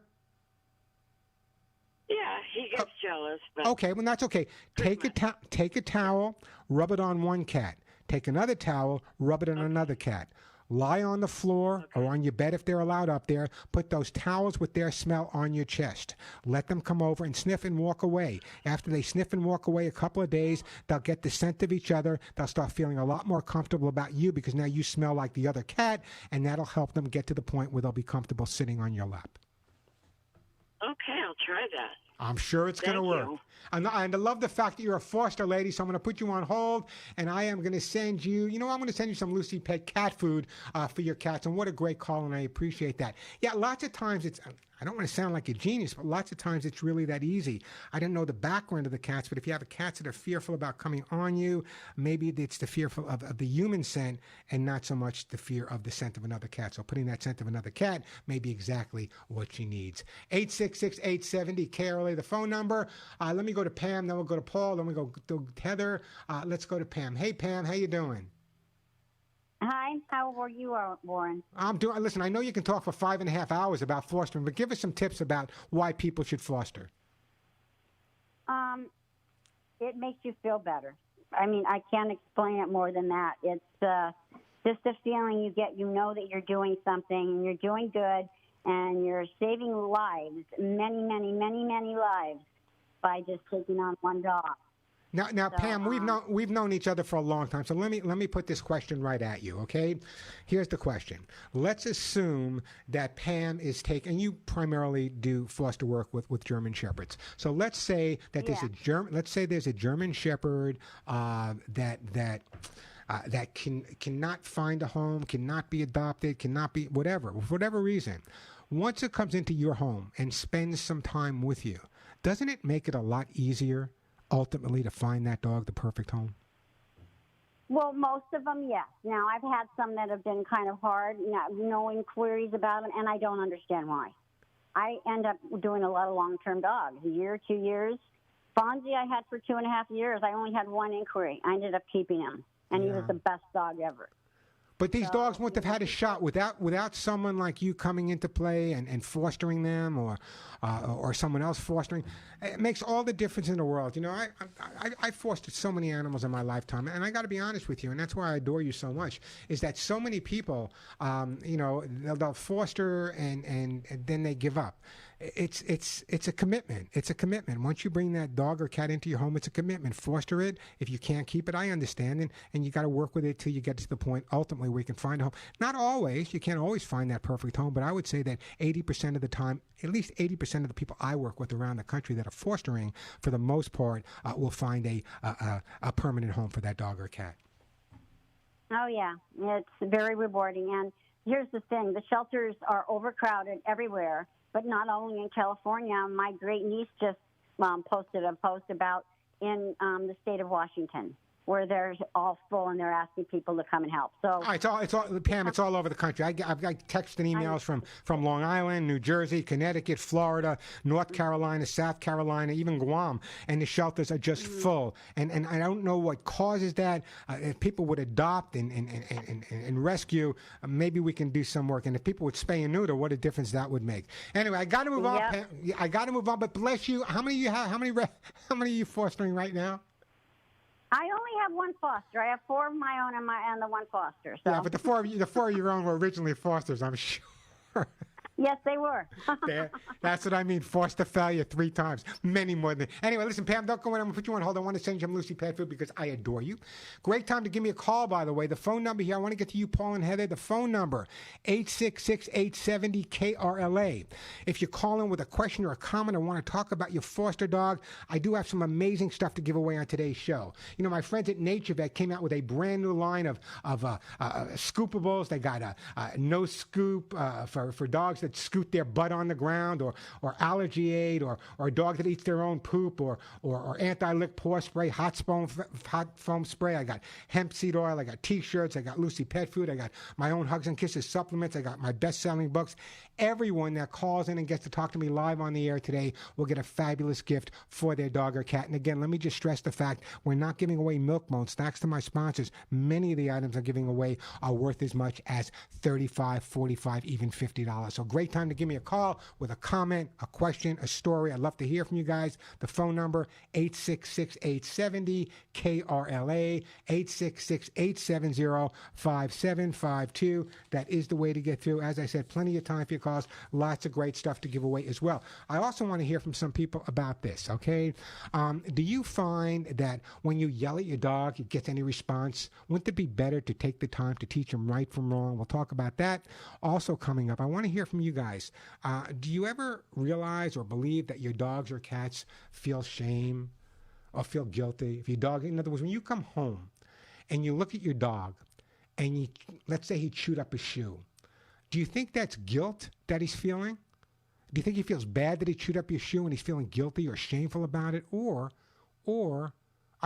Yeah, he gets jealous. But okay, well that's okay. Take a towel, rub it on one cat. Take another towel, rub it on another cat. Lie on the floor or on your bed if they're allowed up there. Put those towels with their smell on your chest. Let them come over and sniff and walk away. After they sniff and walk away a couple of days, they'll get the scent of each other. They'll start feeling a lot more comfortable about you because now you smell like the other cat, and that'll help them get to the point where they'll be comfortable sitting on your lap. Okay, I'll try that. I'm sure it's going to work. And I love the fact that you're a foster lady, so I'm going to put you on hold, and I am going to send you, I'm going to send you some Lucy Pet cat food for your cats, and what a great call, and I appreciate that. Yeah, lots of times I don't want to sound like a genius, but lots of times it's really that easy. I don't know the background of the cats, but if you have cats that are fearful about coming on you, maybe it's the fearful of the human scent and not so much the fear of the scent of another cat. So putting that scent of another cat may be exactly what she needs. 866-870 KRLA, the phone number. Let me go to Pam, then we'll go to Paul, then we'll go to Heather. Let's go to Pam. Hey, Pam, how you doing? Hi, how are you, Warren? I'm doing. Listen, I know you can talk for 5.5 hours about fostering, but give us some tips about why people should foster. It makes you feel better. I mean, I can't explain it more than that. It's just a feeling you get. You know that you're doing something and you're doing good, and you're saving lives, many, many, many, many lives, by just taking on one dog. Now, Pam, we've known each other for a long time, so let me put this question right at you, okay? Here's the question. Let's assume that Pam is taking, you primarily do foster work with German Shepherds. So let's say that there's a German Shepherd that cannot find a home, cannot be adopted, cannot be whatever, for whatever reason. Once it comes into your home and spends some time with you, doesn't it make it a lot easier ultimately to find that dog the perfect home? Well, most of them, yes. Now, I've had some that have been kind of hard, no inquiries about them, and I don't understand why. I end up doing a lot of long-term dogs, a year, 2 years. Fonzie I had for 2.5 years. I only had one inquiry. I ended up keeping him, and he was the best dog ever. But these dogs wouldn't have had a shot without someone like you coming into play and fostering them, or someone else fostering. It makes all the difference in the world. I fostered so many animals in my lifetime, and I got to be honest with you, and that's why I adore you so much. Is that so many people, they'll foster and then they give up. It's a commitment. It's a commitment. Once you bring that dog or cat into your home, it's a commitment. Foster it. If you can't keep it, I understand, and you got to work with it till you get to the point ultimately where you can find a home. Not always. You can't always find that perfect home, but I would say that 80% of the time, at least 80% of the people I work with around the country that are fostering, for the most part, will find a permanent home for that dog or cat. Oh, yeah. It's very rewarding. And here's the thing. The shelters are overcrowded everywhere, but not only in California. My great niece just posted a post about in the state of Washington, where they're all full and they're asking people to come and help. So it's all Pam. It's all over the country. I've got texts and emails from Long Island, New Jersey, Connecticut, Florida, North Carolina, South Carolina, even Guam, and the shelters are just full. And I don't know what causes that. If people would adopt and rescue, maybe we can do some work. And if people would spay and neuter, what a difference that would make. Anyway, I got to move on. Pam. I got to move on. But bless you. How many you have? How many are you fostering right now? I only have one foster. I have 4 of my own and the one foster. So. Yeah, but the four of your own were originally fosters, I'm sure. Yes, they were. That's what I mean. Foster failure 3 times. Many more than. Anyway, listen, Pam, don't go in. I'm going to put you on hold. I want to send you Lucy Pet Food because I adore you. Great time to give me a call, by the way. The phone number here, I want to get to you, Paul and Heather. The phone number, 866-870-KRLA. If you call in with a question or a comment or want to talk about your foster dog, I do have some amazing stuff to give away on today's show. You know, my friends at Nature Vet came out with a brand new line of scoopables. They got a no scoop for dogs that scoot their butt on the ground, or allergy aid, or a dog that eats their own poop, or anti-lick paw spray, hot foam spray. I got hemp seed oil. I got T-shirts. I got Lucy Pet Food. I got my own Hugs and Kisses supplements. I got my best-selling books. Everyone that calls in and gets to talk to me live on the air today will get a fabulous gift for their dog or cat. And again, let me just stress the fact we're not giving away milk bones. Thanks to my sponsors, many of the items I'm giving away are worth as much as $35, $45, even $50. So great time to give me a call with a comment, a question, a story. I'd love to hear from you guys. The phone number, 866-870-KRLA, 866-870-5752. That is the way to get through. As I said, plenty of time for your calls. Lots of great stuff to give away as well. I also want to hear from some people about this, okay? Do you find that when you yell at your dog, it gets any response? Wouldn't it be better to take the time to teach him right from wrong? We'll talk about that. Also coming up, I want to hear from you guys. Do you ever realize or believe that your dogs or cats feel shame or feel guilty? If your dog, in other words, when you come home and you look at your dog and let's say he chewed up his shoe, do you think that's guilt that he's feeling? Do you think he feels bad that he chewed up your shoe and he's feeling guilty or shameful about it? Or are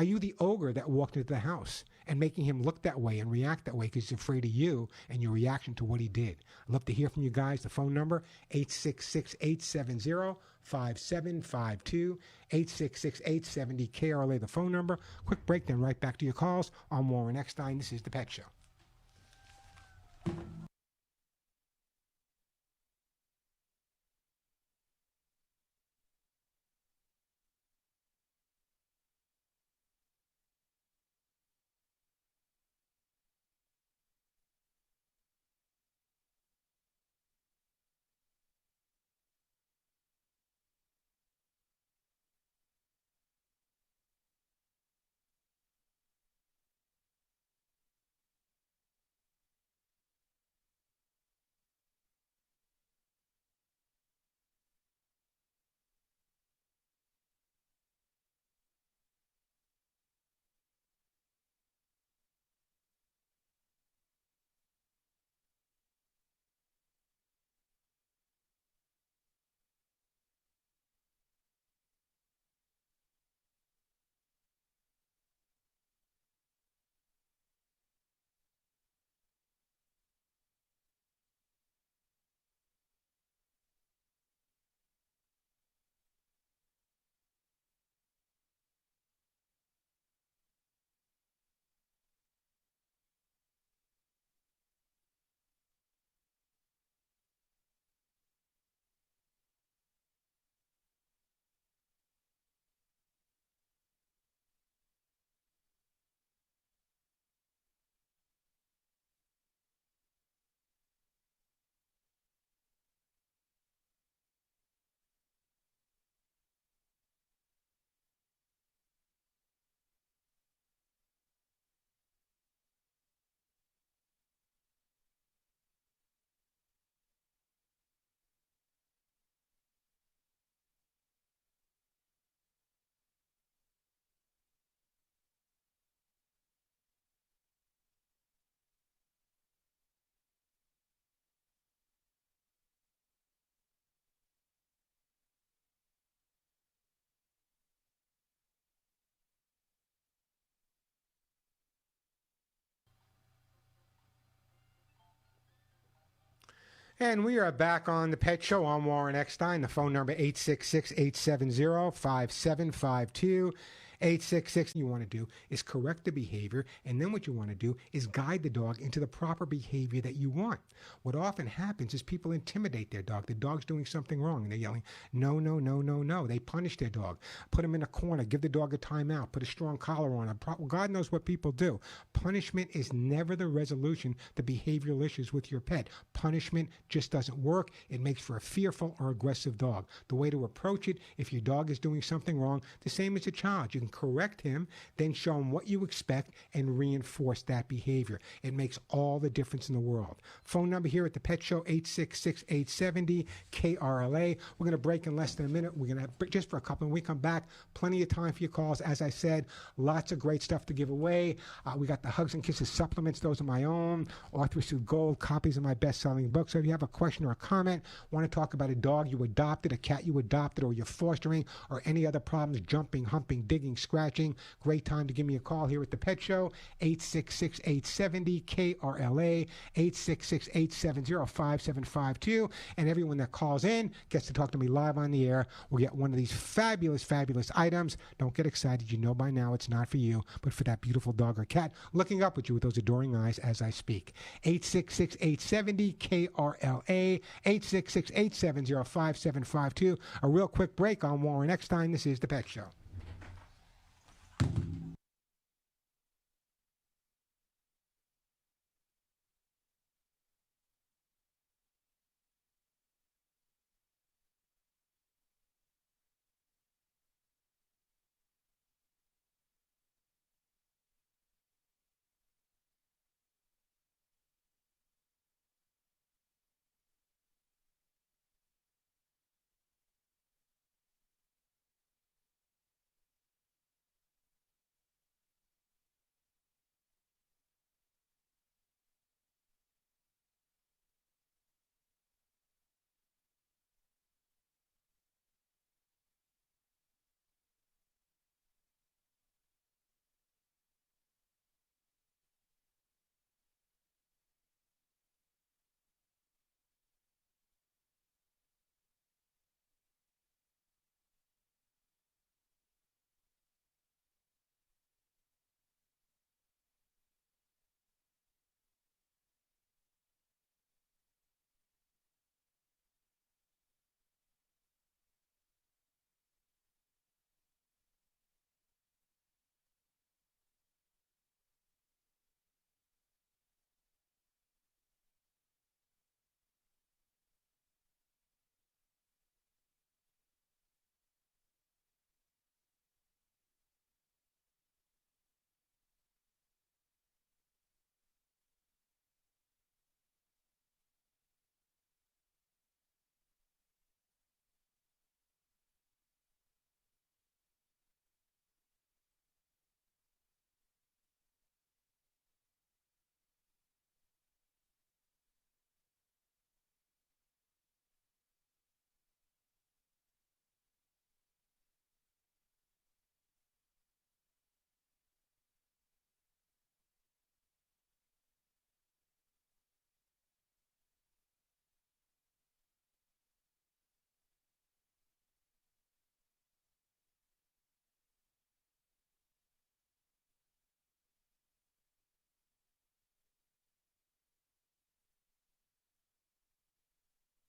you the ogre that walked into the house and making him look that way and react that way because he's afraid of you and your reaction to what he did? I'd love to hear from you guys. The phone number, 866-870-5752, 866-870-KRLA, the phone number. Quick break, then right back to your calls. I'm Warren Eckstein. This is The Pet Show. And we are back on The Pet Show. I'm Warren Eckstein. The phone number, 866-870-5752. 866. You want to do is correct the behavior, and then what you want to do is guide the dog into the proper behavior that you want. What often happens is people intimidate their dog. The dog's doing something wrong, and they're yelling, no, no, no, no, no. They punish their dog, put him in a corner, give the dog a timeout, put a strong collar on him. God knows what people do. Punishment is never the resolution to behavioral issues with your pet. Punishment just doesn't work. It makes for a fearful or aggressive dog. The way to approach it, if your dog is doing something wrong, the same as a child. You can correct him, then show him what you expect and reinforce that behavior. It makes all the difference in the world. Phone number here at the Pet Show, 866-870-KRLA. We're going to break in less than a minute. We're going to have just for a couple, and we come back. Plenty of time for your calls. As I said, lots of great stuff to give away. We got the Hugs and Kisses supplements. Those are my own. Author Sue Gold, copies of my best-selling books. So if you have a question or a comment, want to talk about a dog you adopted, a cat you adopted, or you're fostering, or any other problems, jumping, humping, digging, scratching, great time to give me a call here at the Pet Show, 866-870-KRLA, 866-870-5752. And everyone that calls in gets to talk to me live on the air. We'll get one of these fabulous, fabulous items. Don't get excited. You know by now it's not for you, but for that beautiful dog or cat looking up at you with those adoring eyes as I speak. 866-870-KRLA, 866-870-5752. A real quick break on Warren Eckstein. This is The Pet Show.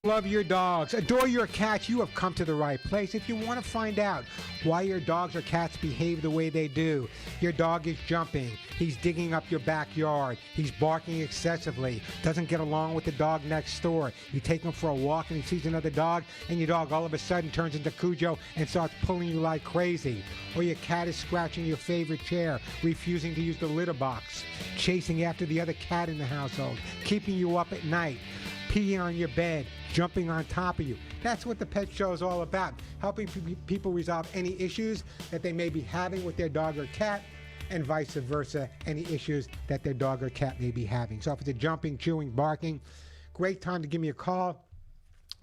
Love your dogs, adore your cats, you have come to the right place. If you want to find out why your dogs or cats behave the way they do, your dog is jumping, he's digging up your backyard, he's barking excessively, doesn't get along with the dog next door, you take him for a walk and he sees another dog, and your dog all of a sudden turns into Cujo and starts pulling you like crazy, or your cat is scratching your favorite chair, refusing to use the litter box, chasing after the other cat in the household, keeping you up at night, peeing on your bed, jumping on top of you. That's what the Pet Show is all about, helping people resolve any issues that they may be having with their dog or cat, and vice versa, any issues that their dog or cat may be having. So if it's a jumping, chewing, barking, great time to give me a call.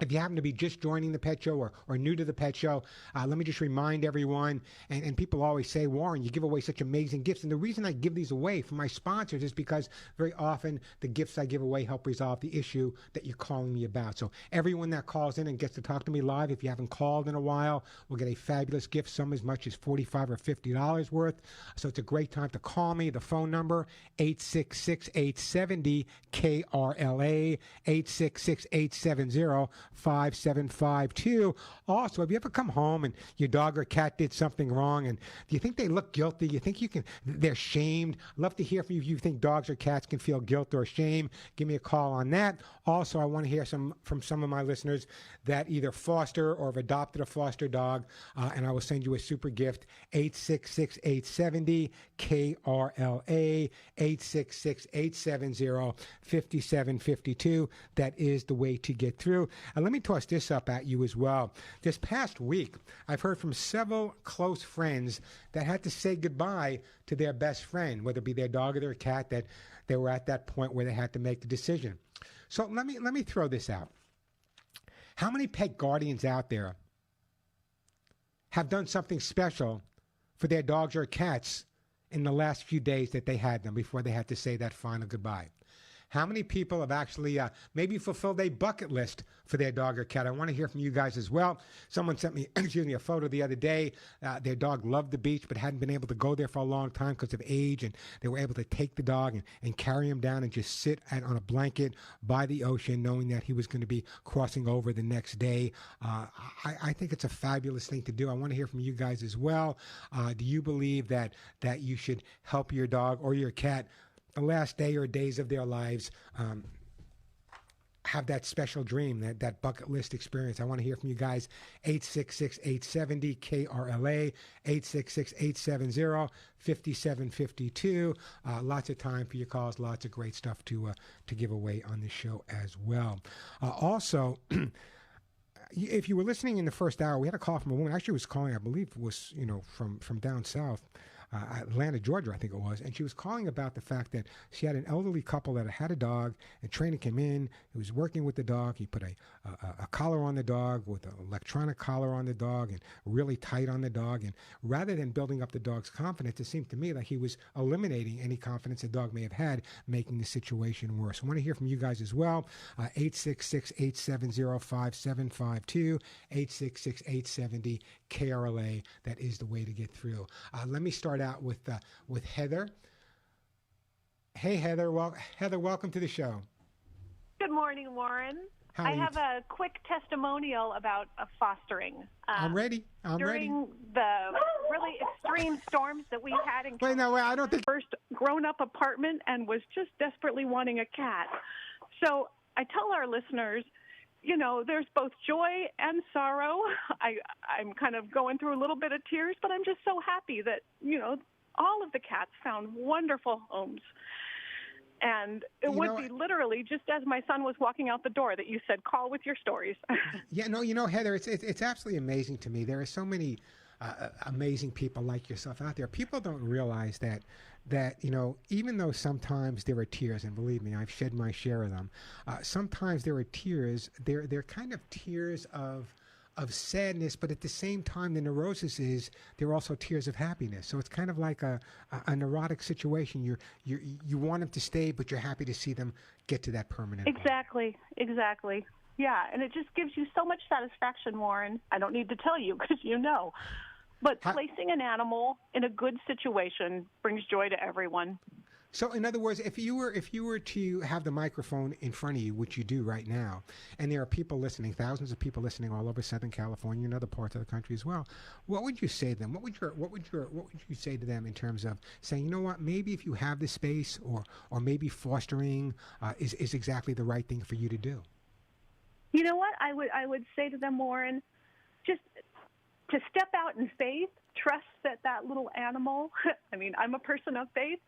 If you happen to be just joining the Pet Show or new to the Pet Show, let me just remind everyone, and people always say, Warren, you give away such amazing gifts. And the reason I give these away from my sponsors is because very often the gifts I give away help resolve the issue that you're calling me about. So everyone that calls in and gets to talk to me live, if you haven't called in a while, will get a fabulous gift, some as much as $45 or $50 worth. So it's a great time to call me. The phone number, 866-870-KRLA, 866-870-5752. Also, have you ever come home and your dog or cat did something wrong, and do you think they look guilty? You think they're shamed? I'd love to hear from you if you think dogs or cats can feel guilt or shame. Give me a call on that. Also, I want to hear from some of my listeners that either foster or have adopted a foster dog, and I will send you a super gift, 866-870-KRLA, 866-870-5752. That is the way to get through. And let me toss this up at you as well. This past week, I've heard from several close friends that had to say goodbye to their best friend, whether it be their dog or their cat, that they were at that point where they had to make the decision. So let me throw this out. How many pet guardians out there have done something special for their dogs or cats in the last few days that they had them before they had to say that final goodbye? How many people have actually maybe fulfilled a bucket list for their dog or cat? I want to hear from you guys as well. Someone sent me, a photo the other day. Their dog loved the beach but hadn't been able to go there for a long time because of age, and they were able to take the dog and carry him down and just sit on a blanket by the ocean, knowing that he was going to be crossing over the next day. I think it's a fabulous thing to do. I want to hear from you guys as well. Do you believe that you should help your dog or your cat the last day or days of their lives have that special dream, that bucket list experience? I want to hear from you guys. 866-870-KRLA, 866-870-5752. Lots of time for your calls, lots of great stuff to give away on the show as well. Also, if you were listening in the first hour, we had a call from a woman. Actually, was calling, I believe, was from down south. Atlanta, Georgia, I think it was, and she was calling about the fact that she had an elderly couple that had a dog, and trainer came in, he was working with the dog, he put a collar on the dog with an electronic collar on the dog and really tight on the dog, and rather than building up the dog's confidence, it seemed to me like he was eliminating any confidence the dog may have had, making the situation worse. I want to hear from you guys as well. 866-870-5752, 866-870-KRLA. That is the way to get through. Let me start out with Heather. Hey, Heather. Well, Heather, welcome to the show. Good morning, Warren. I have a quick testimonial about fostering. I'm ready. During the really extreme storms that we had in I don't think first grown-up apartment and was just desperately wanting a cat. So I tell our listeners, there's both joy and sorrow. I'm kind of going through a little bit of tears, but I'm just so happy that, all of the cats found wonderful homes. And it would be literally just as my son was walking out the door that you said, call with your stories. Heather, it's absolutely amazing to me. There are so many amazing people like yourself out there. People don't realize that even though sometimes there are tears, and believe me, I've shed my share of them, sometimes there are tears, they're kind of tears of sadness, but at the same time, the neurosis is there are also tears of happiness. So it's kind of like a neurotic situation. You want them to stay, but you're happy to see them get to that permanent home. Exactly. Yeah, and it just gives you so much satisfaction, Warren. I don't need to tell you because you know. But placing an animal in a good situation brings joy to everyone. So, in other words, if you were to have the microphone in front of you, which you do right now, and there are people listening, thousands of people listening all over Southern California and other parts of the country as well, what would you say to them? What would you say to them in terms of saying, you know what, maybe if you have the space, or maybe fostering is exactly the right thing for you to do? You know what? I would say to them, Warren, just to step out in faith, trust that little animal. I mean, I'm a person of faith.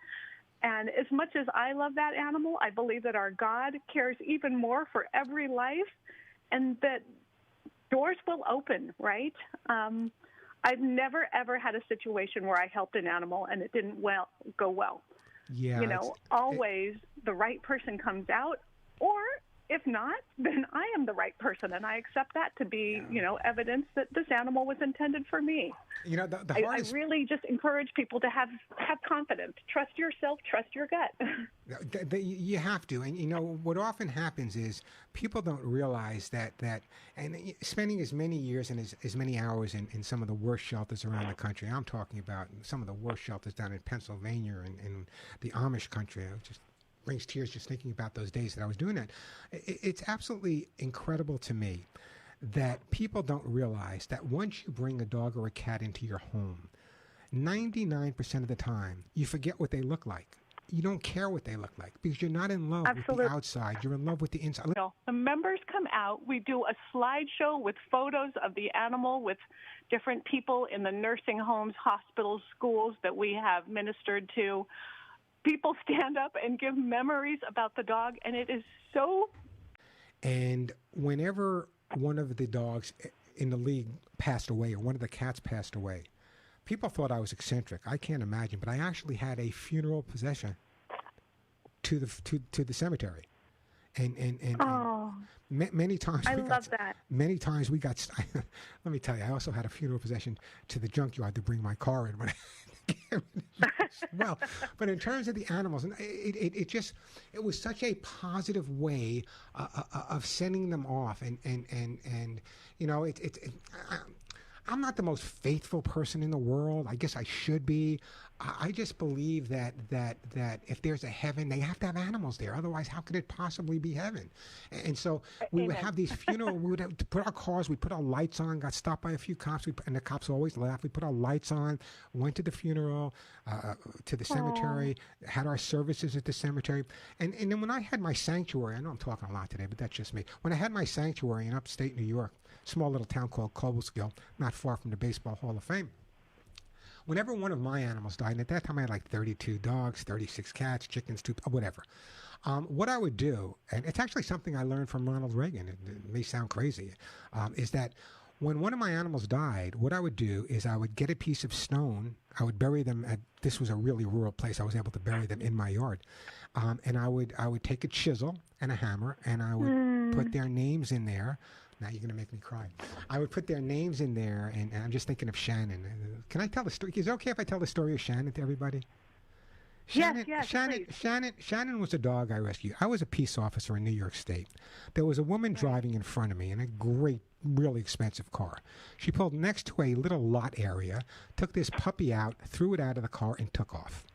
And as much as I love that animal, I believe that our God cares even more for every life, and that doors will open, right? I've never, ever had a situation where I helped an animal and it didn't go well. Yeah. Always the right person comes out, or if not, then I am the right person, and I accept that to be, evidence that this animal was intended for me. The I hardest... really just encourage people to have confidence. Trust yourself. Trust your gut. You have to. And, what often happens is people don't realize that and spending as many years and as many hours in some of the worst shelters around the country. I'm talking about some of the worst shelters down in Pennsylvania and in the Amish country. It just brings tears just thinking about those days that I was doing that. It's absolutely incredible to me that people don't realize that once you bring a dog or a cat into your home, 99% of the time, you forget what they look like. You don't care what they look like because you're not in love with the outside. You're in love with the inside. The members come out. We do a slideshow with photos of the animal with different people in the nursing homes, hospitals, schools that we have ministered to. People stand up and give memories about the dog, and it is so... And whenever one of the dogs in the league passed away or one of the cats passed away, people thought I was eccentric. I can't imagine, but I actually had a funeral procession to the cemetery, and many times I love that. Many times we got. Let me tell you, I also had a funeral procession to the junkyard to bring my car in. Well, but in terms of the animals, it was such a positive way of sending them off, and I'm not the most faithful person in the world. I guess I should be. I just believe that if there's a heaven, they have to have animals there. Otherwise, how could it possibly be heaven? And so we would have these funerals. We would have to put our cars. We put our lights on. Got stopped by a few cops, and the cops always laugh. We put our lights on. Went to the funeral, to the cemetery. Had our services at the cemetery. And then when I had my sanctuary, I know I'm talking a lot today, but that's just me. When I had my sanctuary in upstate New York, small little town called Cobleskill, not far from the Baseball Hall of Fame. Whenever one of my animals died, and at that time I had like 32 dogs, 36 cats, chickens, whatever. What I would do, and it's actually something I learned from Ronald Reagan, it may sound crazy, is that when one of my animals died, what I would do is I would get a piece of stone. I would bury them this was a really rural place. I was able to bury them in my yard. And I would take a chisel and a hammer, and I would put their names in there. Now you're going to make me cry. I would put their names in there, and I'm just thinking of Shannon. Can I tell the story? Is it okay if I tell the story of Shannon to everybody? Shannon, yes, Shannon was a dog I rescued. I was a peace officer in New York State. There was a woman driving in front of me in a great, really expensive car. She pulled next to a little lot area, took this puppy out, threw it out of the car, and took off.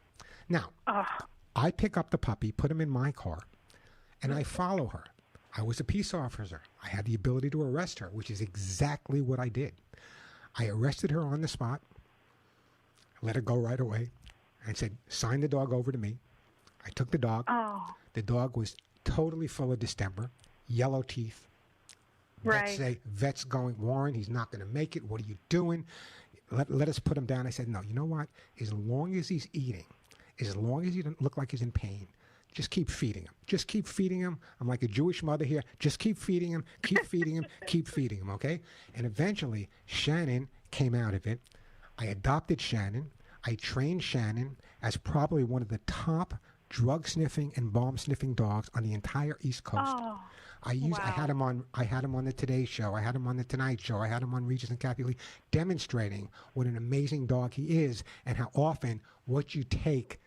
Now, I pick up the puppy, put him in my car, and I follow her. I was a peace officer. I had the ability to arrest her, which is exactly what I did. I arrested her on the spot, let her go right away, and said, sign the dog over to me. I took the dog. The dog was totally full of distemper, yellow teeth. Vets going, Warren, he's not going to make it. What are you doing? Let us put him down. I said, no, you know what? As long as he's eating, as long as he doesn't look like he's in pain, just keep feeding him. Just keep feeding him. I'm like a Jewish mother here. Just keep feeding him, keep feeding him, keep feeding him, okay? And eventually, Shannon came out of it. I adopted Shannon. I trained Shannon as probably one of the top drug-sniffing and bomb-sniffing dogs on the entire East Coast. I had him on the Today Show. I had him on the Tonight Show. I had him on Regis and Kathy Lee, demonstrating what an amazing dog he is and how often what you take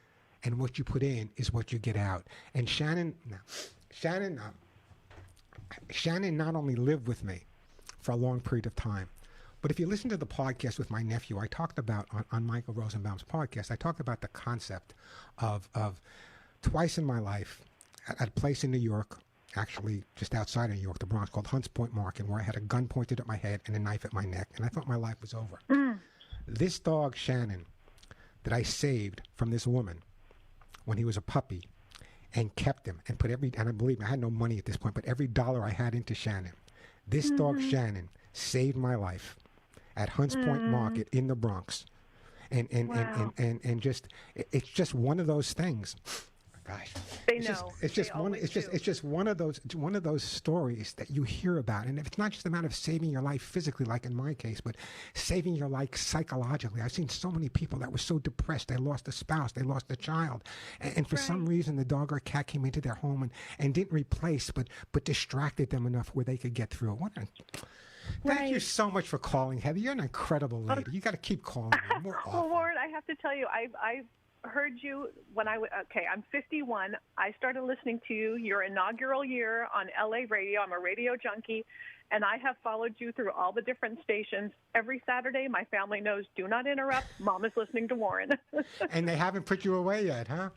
and what you put in is what you get out. And Shannon not only lived with me for a long period of time, but if you listen to the podcast with my nephew, I talked about, on Michael Rosenbaum's podcast, I talked about the concept of twice in my life at a place in New York, actually just outside of New York, the Bronx, called Hunts Point Market, where I had a gun pointed at my head and a knife at my neck, and I thought my life was over. This dog, Shannon, that I saved from this woman when he was a puppy, and kept him, and I believe me, I had no money at this point, but every dollar I had into Shannon. This dog, Shannon, saved my life at Hunts Point Market in the Bronx. And just, it's just one of those things. gosh. They It's know. It's They just one. always do. It's just one of those stories that you hear about, and if it's not just a matter of saving your life physically, like in my case, but saving your life psychologically. I've seen so many people that were so depressed, they lost a spouse, they lost a child, and for some reason, the dog or cat came into their home and didn't replace, but distracted them enough where they could get through it. Thank you so much for calling, Heather. You're an incredible lady. You got to keep calling me more often. Well, Warren, I have to tell you, I heard you when I'm 51. I started listening to you your inaugural year on LA radio. I'm a radio junkie, and I have followed you through all the different stations. Every Saturday, my family knows, do not interrupt. Mom is listening to Warren. And they haven't put you away yet, huh?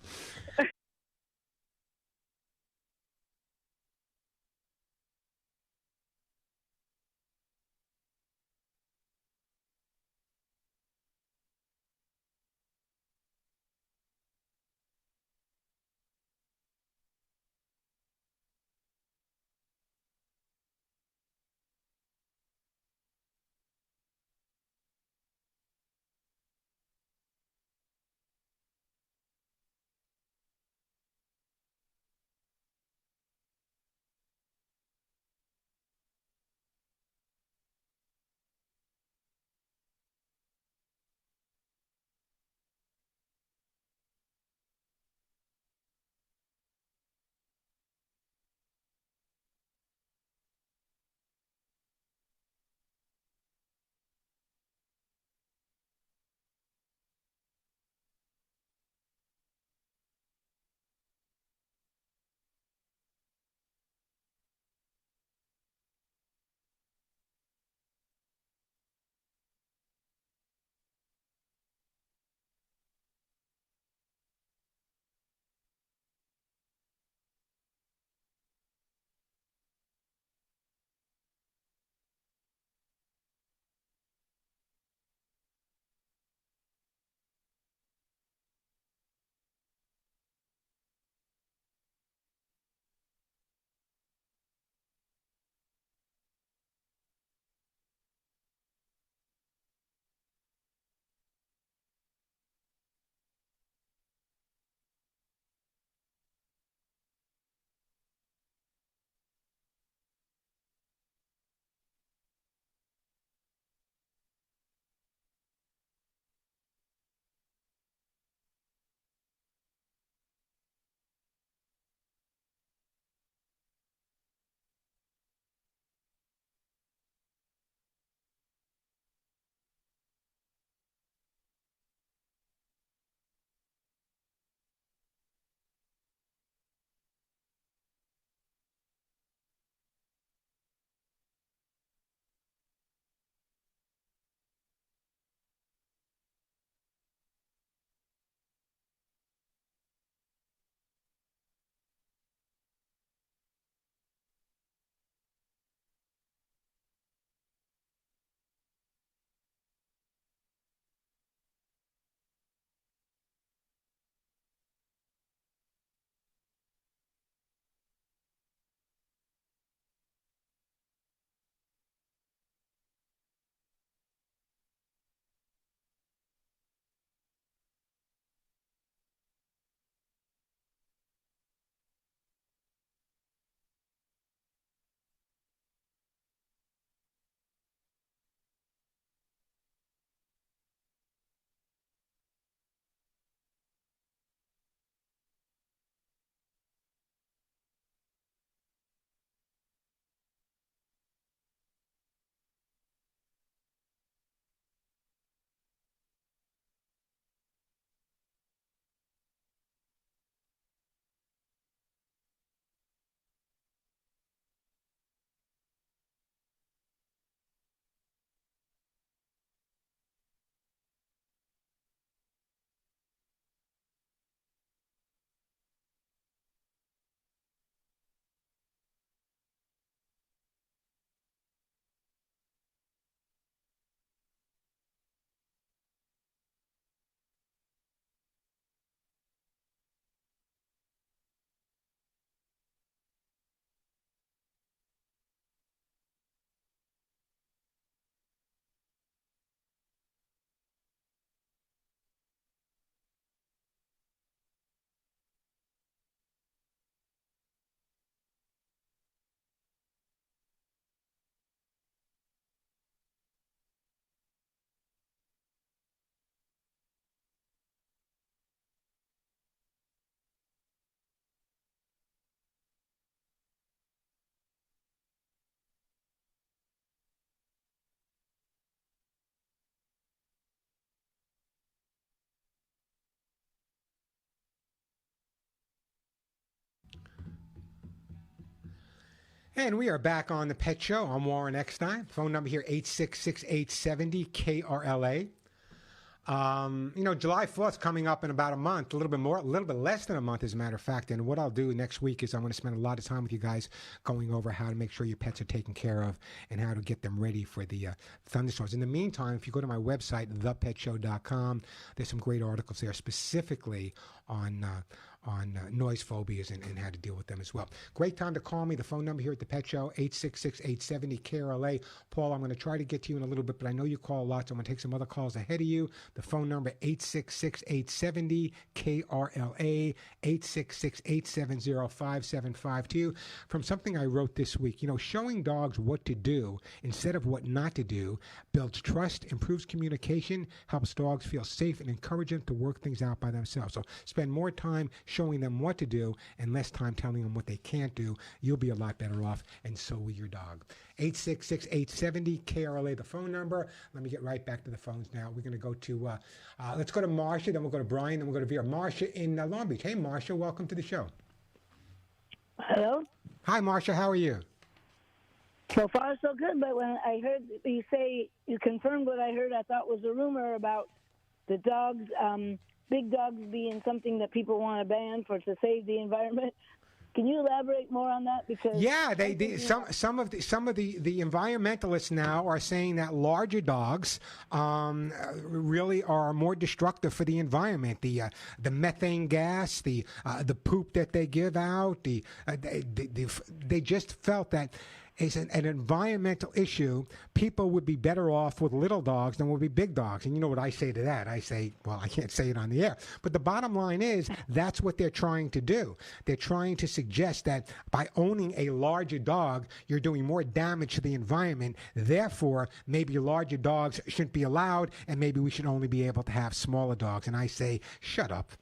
And we are back on the Pet Show. I'm Warren Eckstein. Phone number here, 866-870-KRLA. July 4th coming up in about a month, a little bit less than a month, as a matter of fact. And what I'll do next week is I'm going to spend a lot of time with you guys going over how to make sure your pets are taken care of and how to get them ready for the thunderstorms. In the meantime, if you go to my website, thepetshow.com, there's some great articles there specifically on noise phobias and how to deal with them as well. Great time to call me. The phone number here at the Pet Show, 866-870-KRLA. Paul, I'm going to try to get to you in a little bit, but I know you call a lot, so I'm going to take some other calls ahead of you. The phone number, 866-870-KRLA, 866-870-5752. From something I wrote this week, showing dogs what to do instead of what not to do builds trust, improves communication, helps dogs feel safe, and encourage them to work things out by themselves. So spend more time showing them what to do and less time telling them what they can't do. You'll be a lot better off, and so will your dog. 866-870-KRLA, the phone number. Let me get right back to the phones now. We're going to go to, let's go to Marcia, then we'll go to Brian, then we'll go to Vera. Marcia in Long Beach. Hey, Marcia, welcome to the show. Hello? Hi, Marcia, how are you? So far, so good, but when I heard you say, you confirmed what I heard, I thought was a rumor about the dogs, big dogs being something that people want to ban to save the environment. Can you elaborate more on that? Because some of the environmentalists now are saying that larger dogs really are more destructive for the environment. The methane gas, the poop that they give out, they just felt that is an environmental issue. People would be better off with little dogs than would be big dogs. And you know what I say to that? I say, well, I can't say it on the air. But the bottom line is that's what they're trying to do. They're trying to suggest that by owning a larger dog, you're doing more damage to the environment. Therefore, maybe larger dogs shouldn't be allowed, and maybe we should only be able to have smaller dogs. And I say, shut up.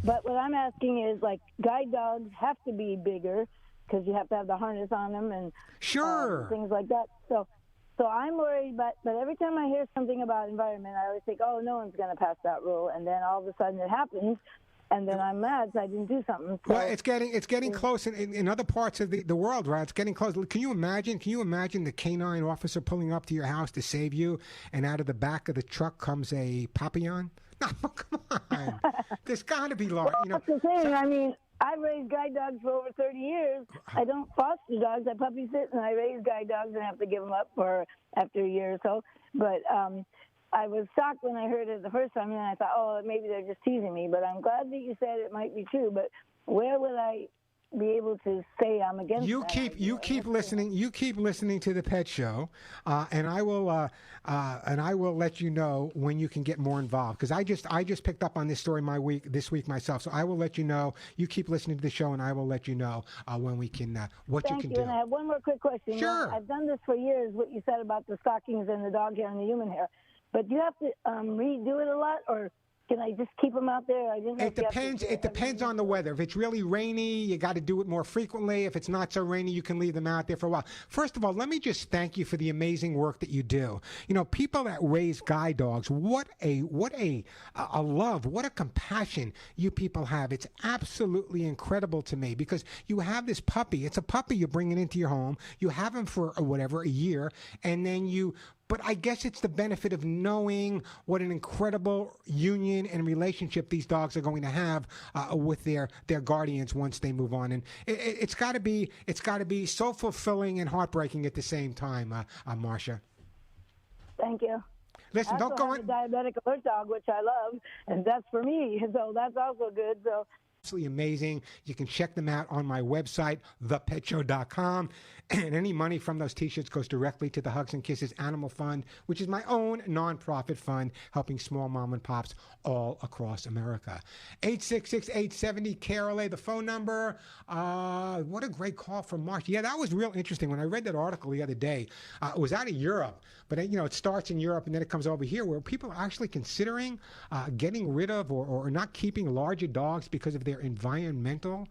But what I'm asking is, like, guide dogs have to be bigger, because you have to have the harness on them and things like that. So I'm worried, but every time I hear something about environment, I always think, oh, no one's going to pass that rule, and then all of a sudden it happens, and then I'm mad because I didn't do something. So, well, it's getting close in other parts of the world, right? It's getting close. Can you imagine the canine officer pulling up to your house to save you, and out of the back of the truck comes a Papillon? No, come on. There's got to be large. Well, that's the thing. I mean, I've raised guide dogs for over 30 years. I don't foster dogs. I puppy sit, and I raise guide dogs and have to give them up after a year or so. But I was shocked when I heard it the first time, and I thought, oh, maybe they're just teasing me. But I'm glad that you said it might be true. But where would I be able to say I'm against you? You keep listening to the Pet Show, and I will let you know when you can get more involved, because I just picked up on this story this week myself, so I will let you know. You keep listening to the show, and I will let you know when we can what you can do. And I have one more quick question. Sure. I've done this for years, what you said about the stockings and the dog hair and the human hair, but do you have to redo it a lot, or can I just keep them out there? It depends on the weather. If it's really rainy, you got to do it more frequently. If it's not so rainy, you can leave them out there for a while. First of all, let me just thank you for the amazing work that you do. People that raise guide dogs, what a love, what a compassion you people have. It's absolutely incredible to me, because you have this puppy. It's a puppy you're bringing into your home. You have him for a year, and then but I guess it's the benefit of knowing what an incredible union and relationship these dogs are going to have with their guardians once they move on. And it's got to be so fulfilling and heartbreaking at the same time, Marcia. Thank you. Listen, don't go on. I have a diabetic alert dog, which I love, and that's for me. So that's also good. So. Absolutely amazing. You can check them out on my website, thepetshow.com. And any money from those T-shirts goes directly to the Hugs and Kisses Animal Fund, which is my own nonprofit fund helping small mom and pops all across America. 866-870-KRLA, the phone number. What a great call from Marcia. Yeah, that was real interesting. When I read that article the other day, it was out of Europe, but it starts in Europe and then it comes over here, where people are actually considering getting rid of or not keeping larger dogs because of their environmental.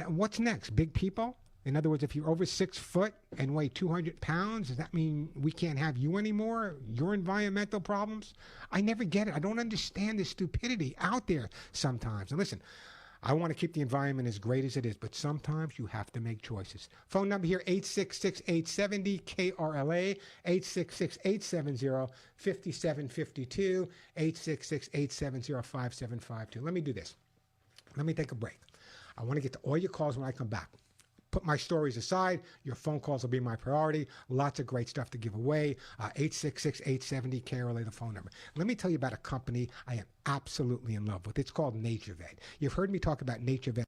What's next? Big people? In other words, if you're over 6 foot and weigh 200 pounds, does that mean we can't have you anymore? Your environmental problems? I never get it. I don't understand the stupidity out there sometimes. And listen, I want to keep the environment as great as it is, but sometimes you have to make choices. Phone number here, 866-870-KRLA, 866-870-5752, 866-870-5752. Let me do this. Let me take a break. I want to get to all your calls when I come back. Put my stories aside. Your phone calls will be my priority. Lots of great stuff to give away. 866-870-KRLA, the phone number. Let me tell you about a company I am absolutely in love with. It's called NatureVet. You've heard me talk about NatureVet.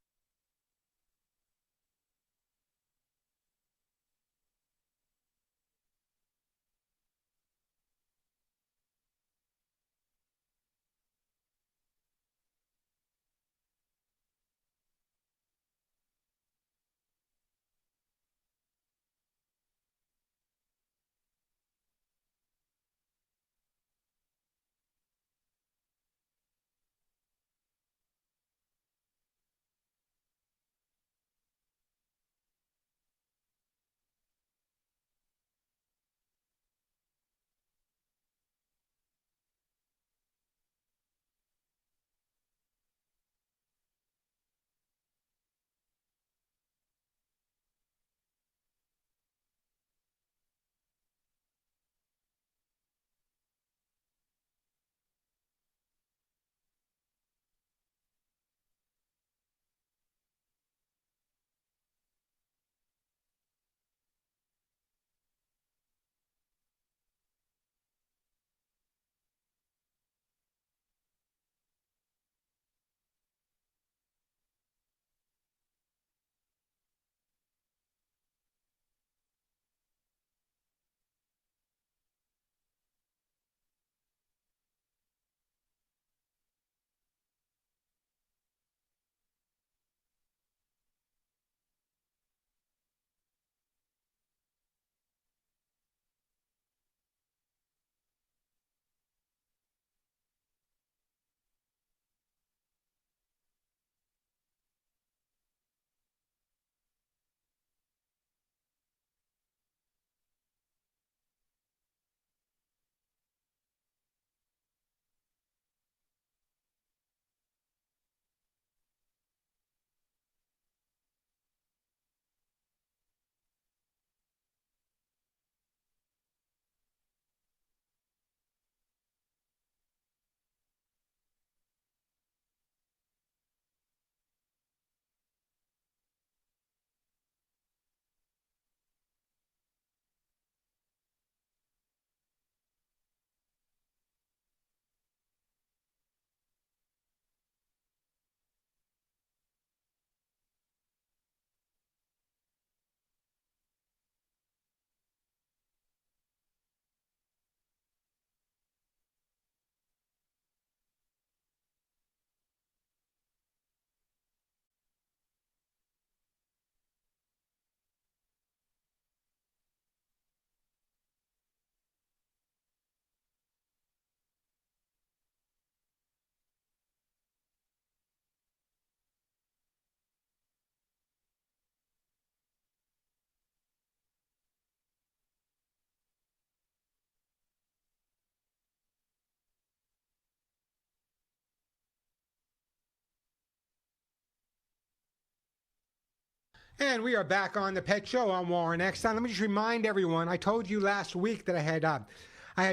And we are back on the Pet Show. I'm Warren Eckstein. Let me just remind everyone, I told you last week that I had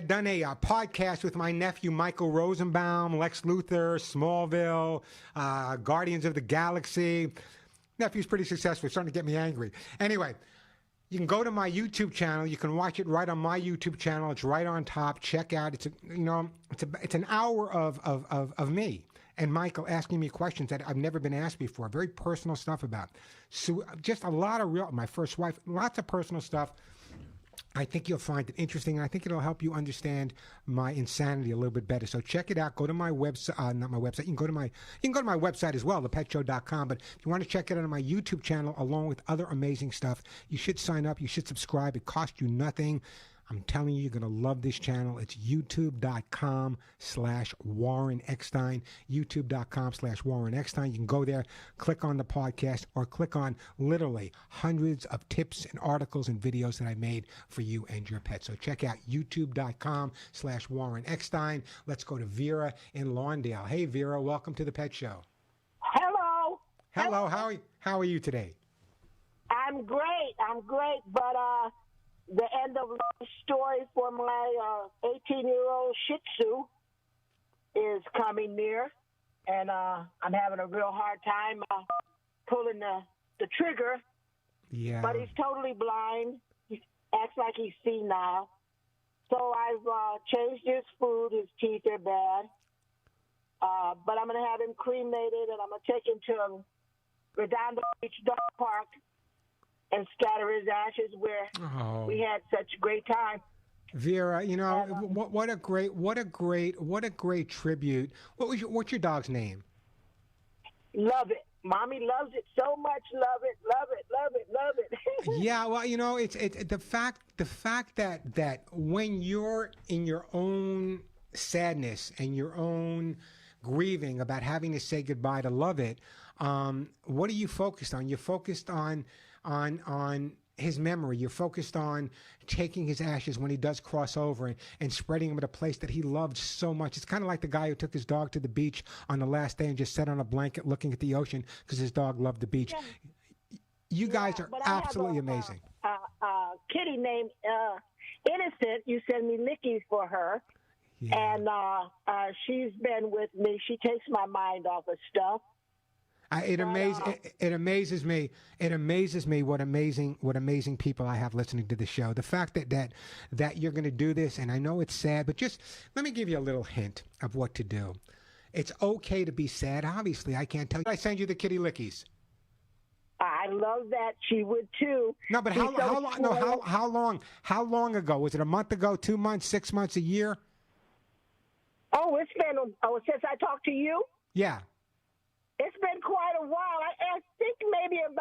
done a podcast with my nephew, Michael Rosenbaum, Lex Luthor, Smallville, Guardians of the Galaxy. Nephew's pretty successful. It's starting to get me angry. Anyway, you can go to my YouTube channel. You can watch it right on my YouTube channel. It's right on top. Check out. It's an hour of me and Michael asking me questions that I've never been asked before. Very personal stuff about. So just a lot of my first wife, lots of personal stuff. I think you'll find it interesting, and I think it'll help you understand my insanity a little bit better. So check it out. Go to my website, not my website. You can go to my website as well, thepetshow.com. But if you want to check it out on my YouTube channel, along with other amazing stuff, you should sign up. You should subscribe. It costs you nothing. I'm telling you, you're going to love this channel. It's youtube.com/Warren Eckstein, youtube.com/Warren Eckstein. You can go there, click on the podcast, or click on literally hundreds of tips and articles and videos that I made for you and your pet. So check out youtube.com/Warren Eckstein. Let's go to Vera in Lawndale. Hey, Vera, welcome to the Pet Show. Hello. Hello. How are you today? I'm great. But the end of the story for my 18-year-old Shih Tzu is coming near, and I'm having a real hard time pulling the trigger. Yeah. But he's totally blind. He acts like he's senile. So I've changed his food. His teeth are bad. But I'm going to have him cremated, and I'm going to take him to Redondo Beach Dog Park and scatter his ashes where we had such a great time. Vera, you know, what a great tribute. What's your dog's name? Love it. Mommy loves it so much. Love it. Yeah, well, you know, it's the fact that when you're in your own sadness and your own grieving about having to say goodbye to Love It, what are you focused on? You're focused on his memory. You're focused on taking his ashes when he does cross over and spreading them at a place that he loved so much. It's kind of like the guy who took his dog to the beach on the last day and just sat on a blanket looking at the ocean because his dog loved the beach. Yeah. You guys are absolutely amazing. Kitty named Innocent. You send me lickies for her. Yeah. And she's been with me. She takes my mind off of stuff. It amazes me. It amazes me what amazing people I have listening to the show. The fact that you're going to do this, and I know it's sad, but just let me give you a little hint of what to do. It's okay to be sad. Obviously, I can't tell you. I send you the kitty lickies. I love that. She would too. No, but how long ago? Was it a month ago, 2 months, 6 months, a year? Oh, it's been since I talked to you. Yeah. It's been quite a while. I think maybe it's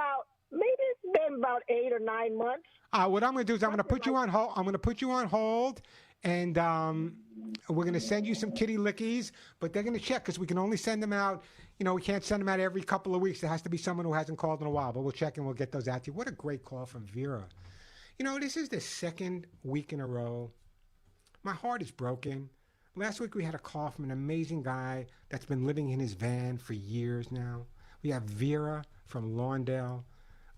been about 8 or 9 months. What I'm going to do is I'm going to put you on hold. I'm going to put you on hold, and we're going to send you some kitty lickies. But they're going to check because we can only send them out. You know, we can't send them out every couple of weeks. There has to be someone who hasn't called in a while. But we'll check and we'll get those out to you. What a great call from Vera. You know, this is the second week in a row. My heart is broken. Last week we had a call from an amazing guy that's been living in his van for years now. We have Vera from Lawndale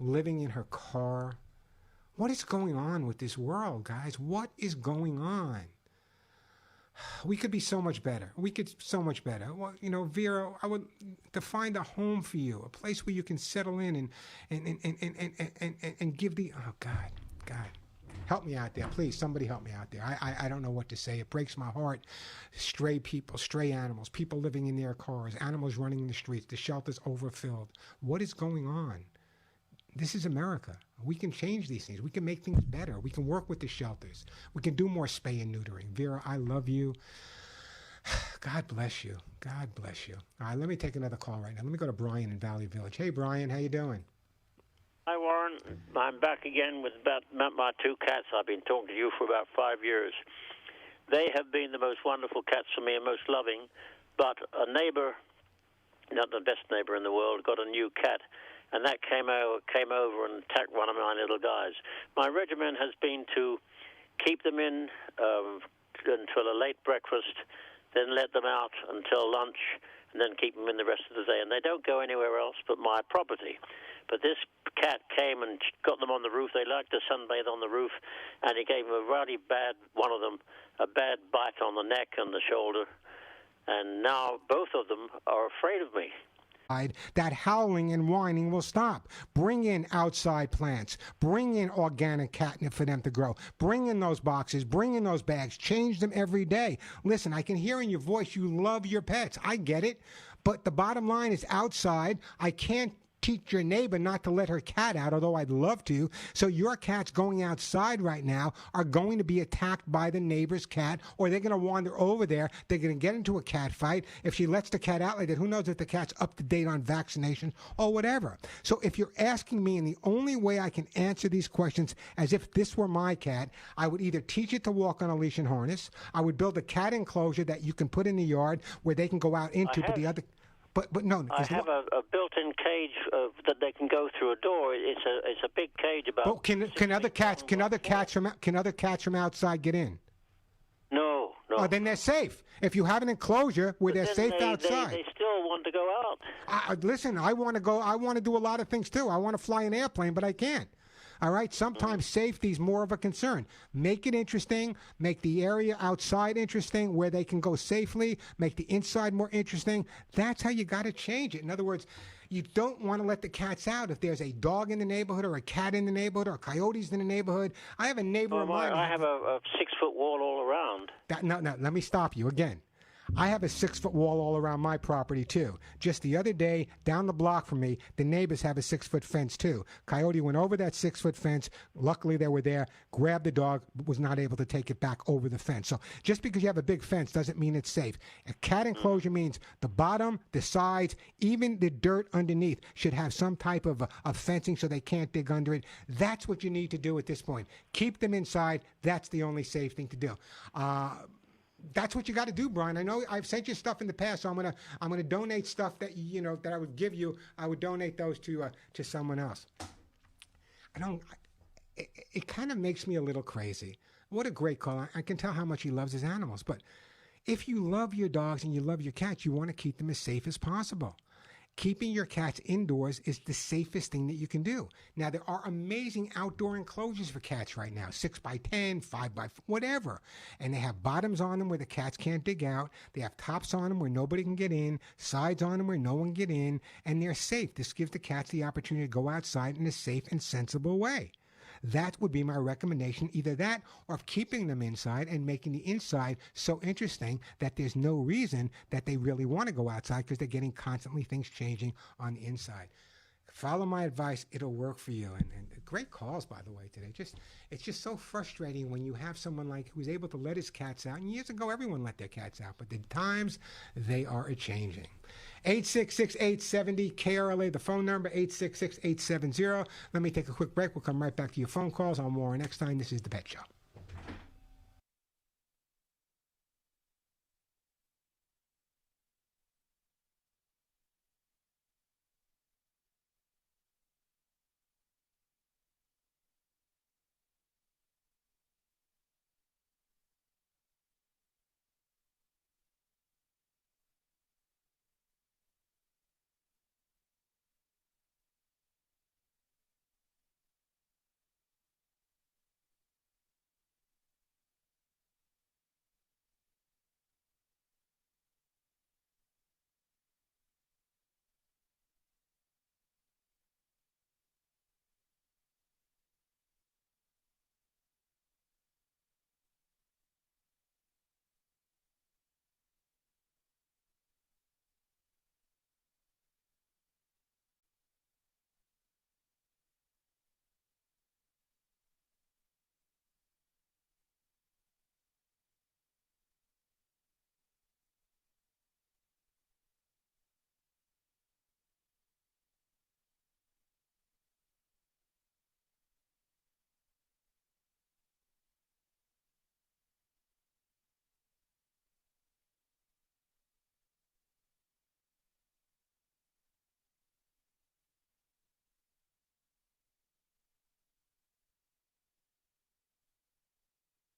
living in her car. What is going on with this world, guys? What is going on? We could be so much better. Well, you know, Vera, I would to find a home for you, a place where you can settle in and give the God. Help me out there, please. Somebody help me out there. I don't know what to say. It breaks my heart. Stray people, stray animals, people living in their cars, animals running in the streets, the shelters overfilled. What is going on? This is America. We can change these things. We can make things better. We can work with the shelters. We can do more spay and neutering. Vera, I love you. God bless you. God bless you. All right, let me take another call right now. Let me go to Brian in Valley Village. Hey, Brian, how you doing? Hi, Warren. I'm back again with my two cats. I've been talking to you for about 5 years. They have been the most wonderful cats for me and most loving, but a neighbor, not the best neighbor in the world, got a new cat, and that came over and attacked one of my little guys. My regimen has been to keep them in until a late breakfast, then let them out until lunch, and then keep them in the rest of the day. And they don't go anywhere else but my property. But this cat came and got them on the roof. They like to sunbathe on the roof, and he gave them one of them, a bad bite on the neck and the shoulder. And now both of them are afraid of me. That howling and whining will stop. Bring in outside plants. Bring in organic catnip for them to grow. Bring in those boxes. Bring in those bags. Change them every day. Listen, I can hear in your voice you love your pets. I get it. But the bottom line is outside. I can't teach your neighbor not to let her cat out, although I'd love to. So your cats going outside right now are going to be attacked by the neighbor's cat, or they're going to wander over there. They're going to get into a cat fight. If she lets the cat out like that, who knows if the cat's up to date on vaccinations or whatever. So if you're asking me, and the only way I can answer these questions as if this were my cat, I would either teach it to walk on a leash and harness. I would build a cat enclosure that you can put in the yard where they can go out into, but the other... But no. I have a built-in cage that they can go through a door. It's a big cage about. Oh, can other cats from outside get in? No, no. Then they're safe. If you have an enclosure where they're safe outside. They still want to go out. Listen, I want to go. I want to do a lot of things too. I want to fly an airplane, but I can't. All right, sometimes safety is more of a concern. Make it interesting. Make the area outside interesting where they can go safely. Make the inside more interesting. That's how you got to change it. In other words, you don't want to let the cats out if there's a dog in the neighborhood or a cat in the neighborhood or coyotes in the neighborhood. I have a neighbor of mine. I have a 6-foot wall all around. No, let me stop you again. I have a 6-foot wall all around my property, too. Just the other day, down the block from me, the neighbors have a 6-foot fence, too. Coyote went over that 6-foot fence. Luckily, they were there, grabbed the dog, but was not able to take it back over the fence. So just because you have a big fence doesn't mean it's safe. A cat enclosure means the bottom, the sides, even the dirt underneath should have some type of fencing so they can't dig under it. That's what you need to do at this point. Keep them inside. That's the only safe thing to do. That's what you got to do, Brian. I know I've sent you stuff in the past, so I'm gonna donate stuff that that I would give you. I would donate those to someone else. It kind of makes me a little crazy. What a great call! I can tell how much he loves his animals. But if you love your dogs and you love your cats, you want to keep them as safe as possible. Keeping your cats indoors is the safest thing that you can do. Now, there are amazing outdoor enclosures for cats right now, 6x10, 5x, whatever. And they have bottoms on them where the cats can't dig out. They have tops on them where nobody can get in, sides on them where no one can get in, and they're safe. This gives the cats the opportunity to go outside in a safe and sensible way. That would be my recommendation, either that or keeping them inside and making the inside so interesting that there's no reason that they really want to go outside because they're getting constantly things changing on the inside. Follow my advice. It'll work for you. And great calls, by the way, today. It's just so frustrating when you have someone like who's able to let his cats out. And years ago, everyone let their cats out. But the times, they are a-changing. 866-870-KRLA, the phone number, 866-870. Let me take a quick break. We'll come right back to your phone calls on Warren Eckstein. This is The Pet Show.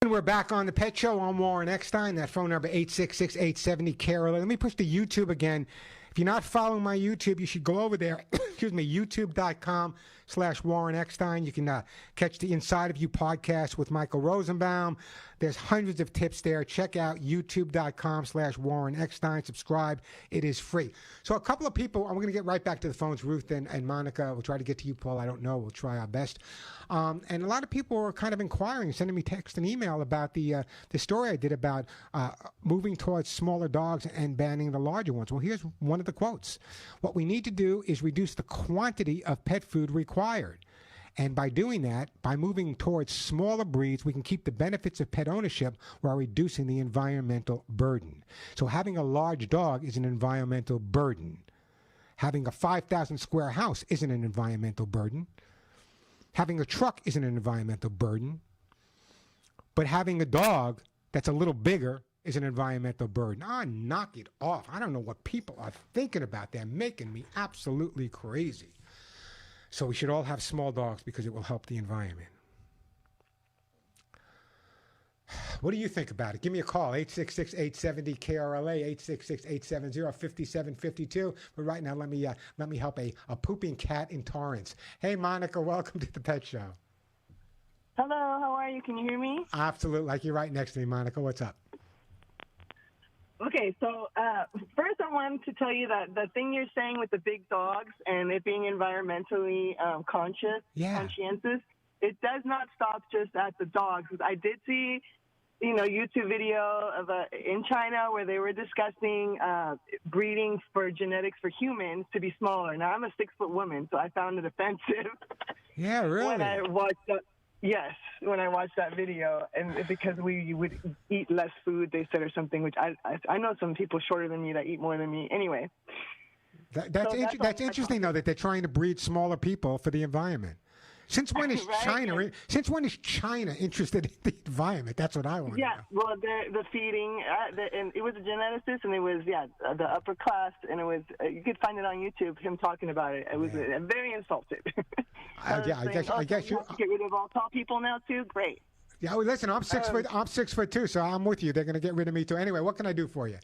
We're back on the Pet Show. I'm Warren Eckstein. That phone number 866-870-KRLA. Let me push to YouTube again. If you're not following my YouTube, you should go over there. Excuse me, youtube.com/Warren Eckstein. You can catch the Inside of You podcast with Michael Rosenbaum. There's hundreds of tips there. Check out youtube.com/Warren Eckstein. Subscribe. It is free. So a couple of people, I'm going to get right back to the phones. Ruth and Monica. We'll try to get to you, Paul. I don't know. We'll try our best. And a lot of people were kind of inquiring, sending me text and email about the story I did about moving towards smaller dogs and banning the larger ones. Well, here's one of the quotes. What we need to do is reduce the quantity of pet food required. And by doing that, by moving towards smaller breeds, we can keep the benefits of pet ownership while reducing the environmental burden. So having a large dog is an environmental burden. Having a 5,000 square house isn't an environmental burden. Having a truck isn't an environmental burden. But having a dog that's a little bigger is an environmental burden. Knock it off. I don't know what people are thinking about. They're making me absolutely crazy. So we should all have small dogs because it will help the environment. What do you think about it? Give me a call, 866-870-KRLA, 866-870-5752. But right now, let me help a pooping cat in Torrance. Hey, Monica, welcome to the Pet Show. Hello, how are you? Can you hear me? Absolutely. Like you're right next to me, Monica. What's up? Okay, so first I wanted to tell you that the thing you're saying with the big dogs and it being environmentally conscientious, it does not stop just at the dogs. I did see, YouTube video of in China where they were discussing breeding for genetics for humans to be smaller. Now, I'm a 6-foot woman, so I found it offensive. Yeah, really? When I watched that video, and because we would eat less food, they said, or something, which I know some people shorter than me that eat more than me. Anyway. That's interesting, though, that they're trying to breed smaller people for the environment. Since when is China? Since when is China interested in the environment? That's what I want. Yeah, well, the feeding, and it was a geneticist, and it was the upper class, and it was you could find it on YouTube. Him talking about it. It was very insulted. I guess you get rid of all tall people now too. Great. Yeah, well, listen, I'm 6 foot. I'm 6'2", so I'm with you. They're going to get rid of me too. Anyway, what can I do for you?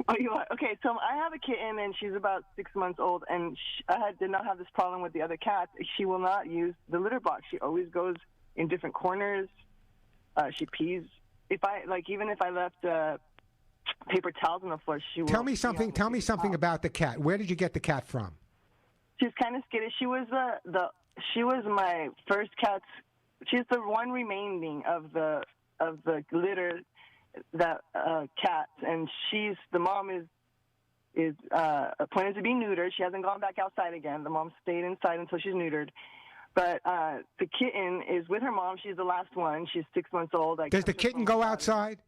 Oh, you are? Okay, so I have a kitten, and she's about 6 months old, and I did not have this problem with the other cats. She will not use the litter box. She always goes in different corners. She pees. Even if I left paper towels on the floor, she will. Tell me something. Tell me something about the cat. Where did you get the cat from? She's kind of skittish. She was she was my first cat's. She's the one remaining of the litter that cats, and the mom is planning to be neutered. She hasn't gone back outside again. The mom stayed inside until she's neutered. But the kitten is with her mom. She's the last one. She's 6 months old. Does the kitten go outside?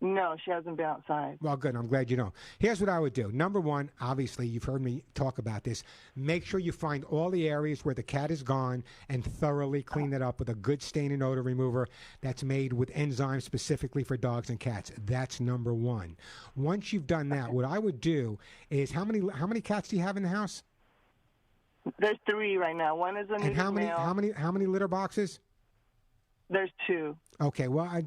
No, she hasn't been outside. Well, good. I'm glad you know. Here's what I would do. Number one, obviously, you've heard me talk about this. Make sure you find all the areas where the cat is gone and thoroughly clean it up with a good stain and odor remover that's made with enzymes specifically for dogs and cats. That's number one. Once you've done that, what I would do is, how many cats do you have in the house? There's 3 right now. One is a neutered male. How many litter boxes? There's 2. Okay, well,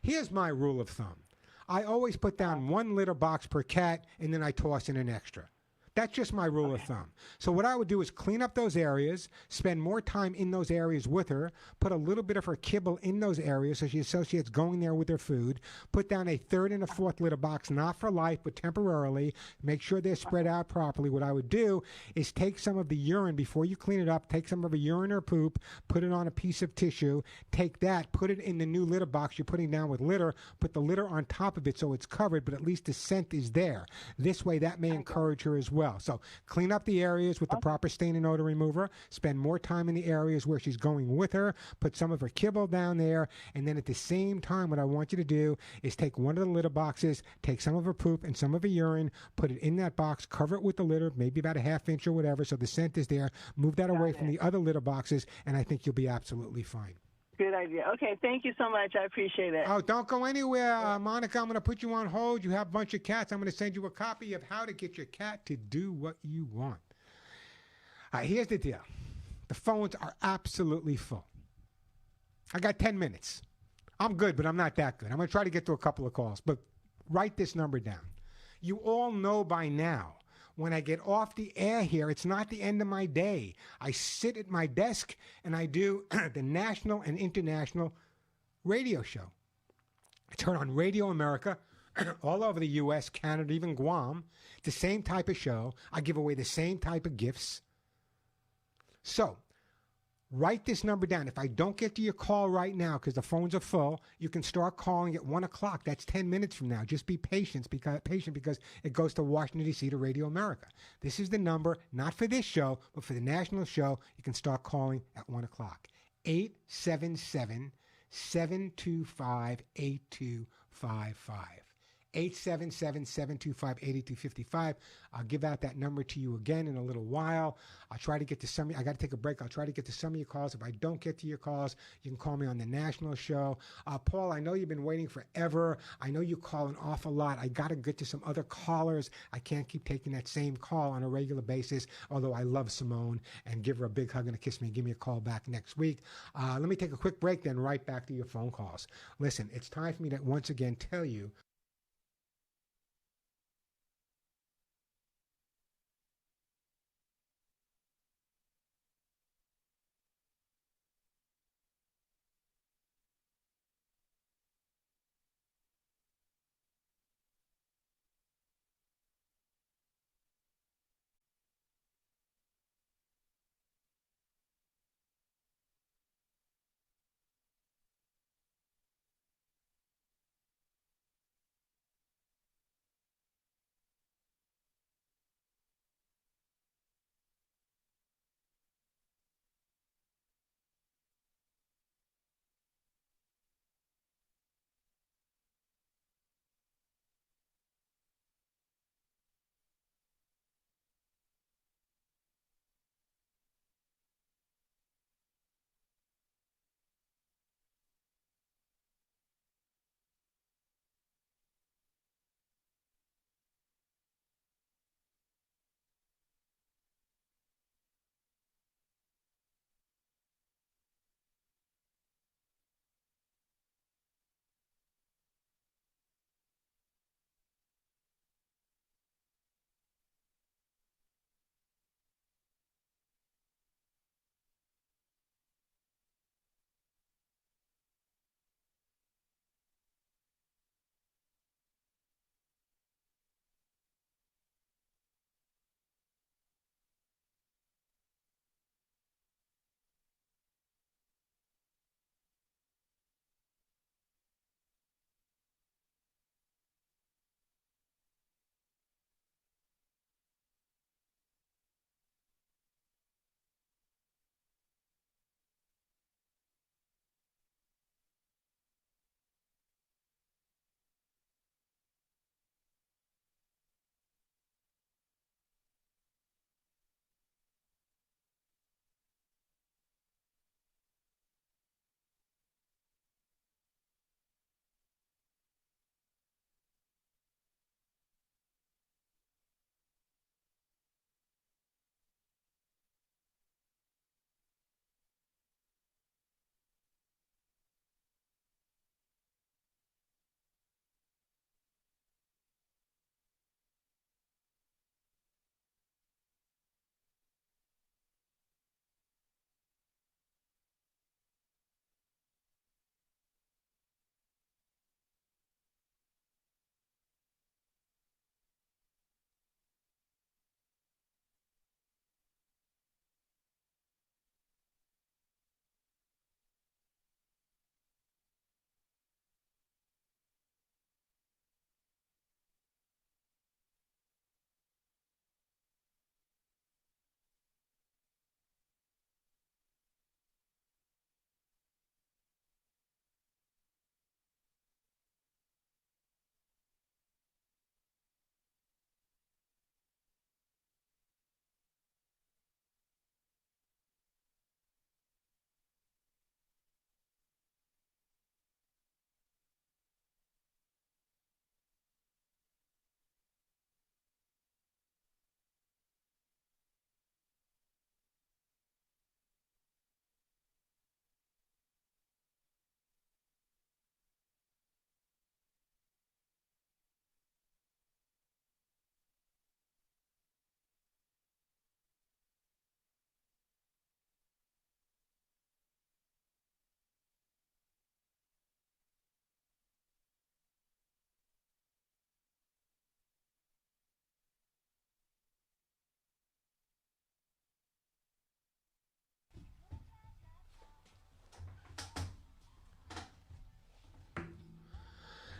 here's my rule of thumb. I always put down 1 litter box per cat, and then I toss in an extra. That's just my rule of thumb. So what I would do is clean up those areas, spend more time in those areas with her, put a little bit of her kibble in those areas so she associates going there with her food, put down a 3rd and a 4th litter box, not for life, but temporarily, make sure they're spread out properly. What I would do is take some of the urine, before you clean it up, take some of her urine or poop, put it on a piece of tissue, take that, put it in the new litter box you're putting down with litter, put the litter on top of it so it's covered, but at least the scent is there. This way, that may encourage her as well. So clean up the areas with the proper stain and odor remover, spend more time in the areas where she's going with her, put some of her kibble down there, and then at the same time, what I want you to do is take one of the litter boxes, take some of her poop and some of her urine, put it in that box, cover it with the litter, maybe about a ½ inch or whatever, so the scent is there, move that away from the other litter boxes, and I think you'll be absolutely fine. Good idea. Okay, thank you so much. I appreciate it. Oh, don't go anywhere, Monica. I'm going to put you on hold. You have a bunch of cats. I'm going to send you a copy of How to Get Your Cat to Do What You Want. Here's the deal. The phones are absolutely full. I got 10 minutes. I'm good, but I'm not that good. I'm going to try to get to a couple of calls, but write this number down. You all know by now, when I get off the air here, it's not the end of my day. I sit at my desk and I do the national and international radio show. It's heard on Radio America, all over the U.S., Canada, even Guam. It's the same type of show. I give away the same type of gifts. So, write this number down. If I don't get to your call right now because the phones are full, you can start calling at 1 o'clock. That's 10 minutes from now. Just be patient because it goes to Washington, D.C. to Radio America. This is the number, not for this show, but for the national show. You can start calling at 1 o'clock. 877-725-8255. 877-725-8255. I'll give out that number to you again in a little while. I'll try to get to some. I got to take a break. I'll try to get to some of your calls. If I don't get to your calls, you can call me on the national show. Paul, I know you've been waiting forever. I know you call an awful lot. I got to get to some other callers. I can't keep taking that same call on a regular basis, although I love Simone and give her a big hug and a kiss me and give me a call back next week. Let me take a quick break, then right back to your phone calls. Listen, it's time for me to once again tell you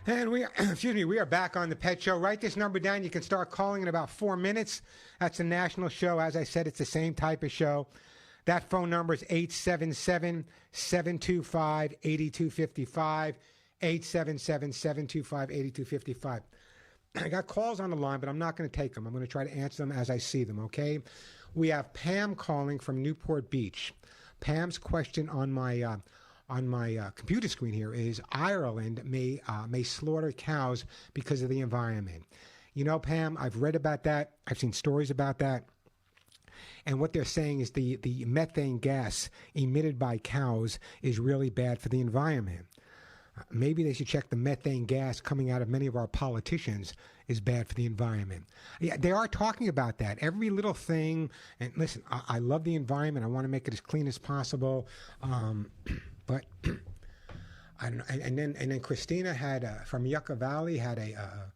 And we, excuse me, we are back on the Pet Show. Write this number down. You can start calling in about 4 minutes. That's a national show. As I said, it's the same type of show. That phone number is 877-725-8255. 877-725-8255. I got calls on the line, but I'm not going to take them. I'm going to try to answer them as I see them, okay? We have Pam calling from Newport Beach. Pam's question on my computer screen here is Ireland may slaughter cows because of the environment. You know, Pam, I've read about that. I've seen stories about that. And what they're saying is the methane gas emitted by cows is really bad for the environment. Maybe they should check the methane gas coming out of many of our politicians is bad for the environment. Yeah, they are talking about that. Every little thing. And listen, I love the environment. I want to make it as clean as possible. But I don't know. And then Christina had from Yucca Valley had a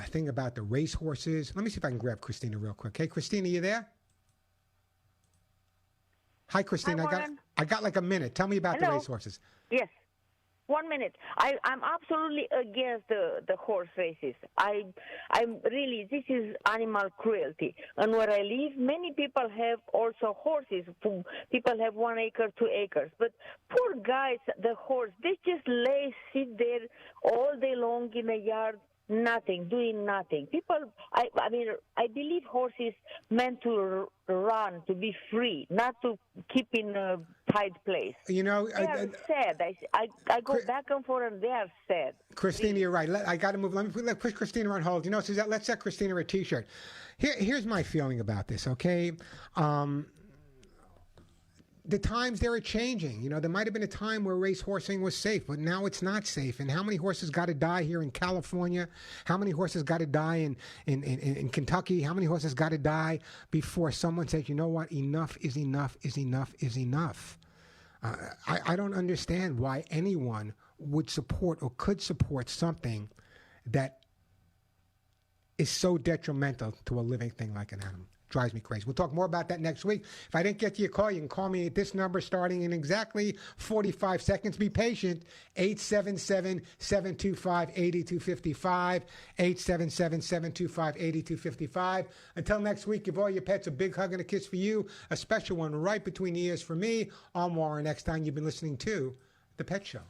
thing about the racehorses. Let me see if I can grab Christina real quick. Hey, Christina, you there? Hi, Christina. I got like a minute. Tell me about the racehorses. Yes. 1 minute. I'm absolutely against the horse races. I'm really, this is animal cruelty. And where I live, many people have also horses. People have 1 acre, 2 acres. But poor guys, the horse, they just sit there all day long in the yard, doing nothing. People, I mean, I believe horses meant to run, to be free, not to keep in a tight place. You know, they are sad. I go back and forth, and they are sad. Christina, you're right. I got to move. Let me put Christina on hold. You know, Suzette, let's set Christina a T-shirt. Here's my feeling about this. Okay. The times they are changing. You know, there might have been a time where race horsing was safe, but now it's not safe. And how many horses got to die here in California? How many horses got to die in Kentucky? How many horses got to die before someone says, you know what, enough is enough is enough is enough? I don't understand why anyone would support or could support something that is so detrimental to a living thing like an animal. Drives me crazy. We'll talk more about that next week. If I didn't get to your call, you can call me at this number starting in exactly 45 seconds. Be patient. 877-725-8255. 877-725-8255. Until next week, give all your pets a big hug and a kiss for you. A special one right between the ears for me. I'm Warren Eckstein. You've been listening to The Pet Show.